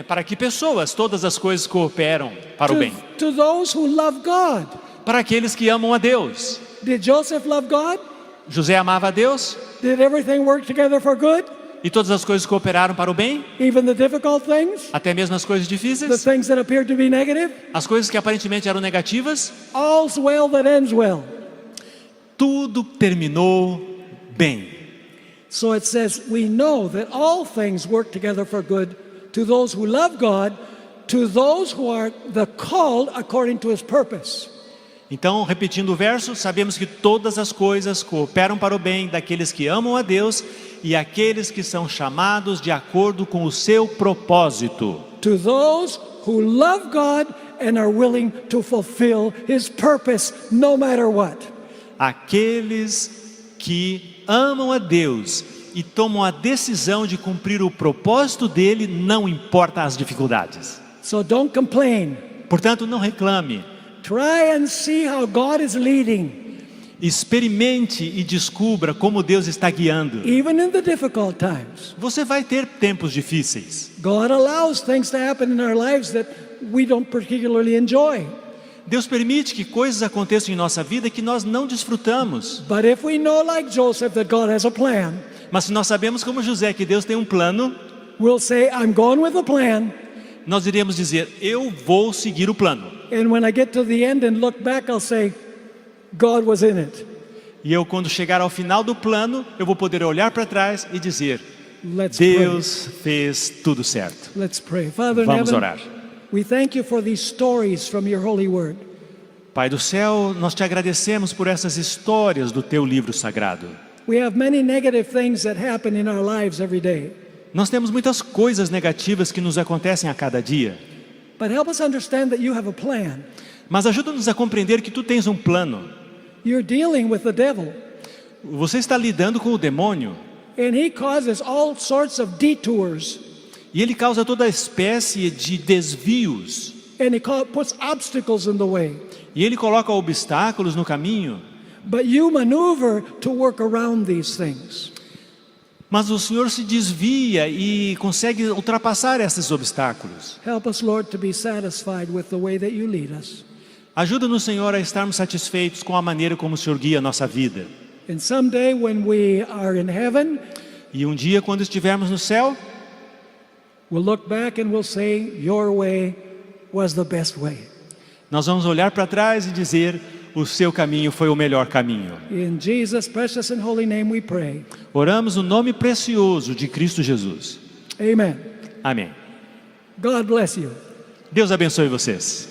Speaker 2: Para que pessoas todas as coisas cooperam para o bem?
Speaker 1: To those who love God.
Speaker 2: Para aqueles que amam a Deus.
Speaker 1: Did Joseph love God?
Speaker 2: José amava a Deus
Speaker 1: Did everything work together for good?
Speaker 2: e todas as coisas cooperaram para o bem,
Speaker 1: Even the difficult things?
Speaker 2: até mesmo as coisas
Speaker 1: The
Speaker 2: difíceis,
Speaker 1: things that appeared to be negative?
Speaker 2: as coisas que aparentemente eram negativas.
Speaker 1: All's well that ends well.
Speaker 2: Tudo terminou bem.
Speaker 1: So it says, we know that all things work together for good to those who love God, to those who are the called according to his purpose.
Speaker 2: Então, repetindo o verso, sabemos que todas as coisas cooperam para o bem daqueles que amam a Deus e aqueles que são chamados de acordo com o seu propósito.
Speaker 1: To those who love God and are willing to fulfill his purpose no matter what.
Speaker 2: Aqueles que amam a Deus e tomam a decisão de cumprir o propósito dele, não importa as dificuldades.
Speaker 1: So don't complain.
Speaker 2: Portanto, não reclame.
Speaker 1: Try and see how God is leading,
Speaker 2: Experimente e descubra como Deus está guiando.
Speaker 1: even in the difficult times.
Speaker 2: Você vai ter tempos difíceis.
Speaker 1: God allows things to happen in our lives that we don't particularly enjoy.
Speaker 2: Deus permite que coisas aconteçam em nossa vida que nós não desfrutamos.
Speaker 1: But if we know, like Joseph, that God has a plan,
Speaker 2: Mas se nós sabemos como José que Deus tem um plano,
Speaker 1: we'll say, I'm going with the plan.
Speaker 2: nós iremos dizer, eu vou seguir o plano.
Speaker 1: And when I get to the end and look back, I'll say, God was in it.
Speaker 2: E eu, quando chegar ao final do plano, eu vou poder olhar para trás e dizer,
Speaker 1: Let's pray.
Speaker 2: Deus fez tudo certo.
Speaker 1: Let's pray. Father in
Speaker 2: Vamos
Speaker 1: heaven,
Speaker 2: orar.
Speaker 1: we thank you for these stories from your holy word.
Speaker 2: Pai do céu, nós te agradecemos por essas histórias do teu livro sagrado.
Speaker 1: We have many negative things that happen in our lives every day.
Speaker 2: Nós temos muitas coisas negativas que nos acontecem a cada dia.
Speaker 1: But help us understand that you have a plan.
Speaker 2: Mas ajuda-nos a compreender que tu tens um plano.
Speaker 1: You're dealing with the devil,
Speaker 2: Você está lidando com o demônio.
Speaker 1: and he causes all sorts of detours,
Speaker 2: E ele causa toda espécie de desvios.
Speaker 1: and he puts obstacles in the way.
Speaker 2: E ele coloca obstáculos no caminho.
Speaker 1: But you maneuver to work around these things.
Speaker 2: Mas o Senhor se desvia e consegue ultrapassar esses obstáculos.
Speaker 1: Help us, Lord, to be satisfied with the way that you lead us.
Speaker 2: Ajuda-nos, Senhor, a estarmos satisfeitos com a maneira como o Senhor guia a nossa vida.
Speaker 1: And someday when we are in heaven,
Speaker 2: E um dia, quando estivermos no céu,
Speaker 1: we'll look back and we'll say, your way was the best way.
Speaker 2: nós vamos olhar para trás e dizer, o seu caminho foi o melhor caminho.
Speaker 1: In Jesus' precious and holy name we pray.
Speaker 2: Oramos no nome precioso de Cristo Jesus.
Speaker 1: Amen.
Speaker 2: Amém.
Speaker 1: God bless you.
Speaker 2: Deus abençoe vocês.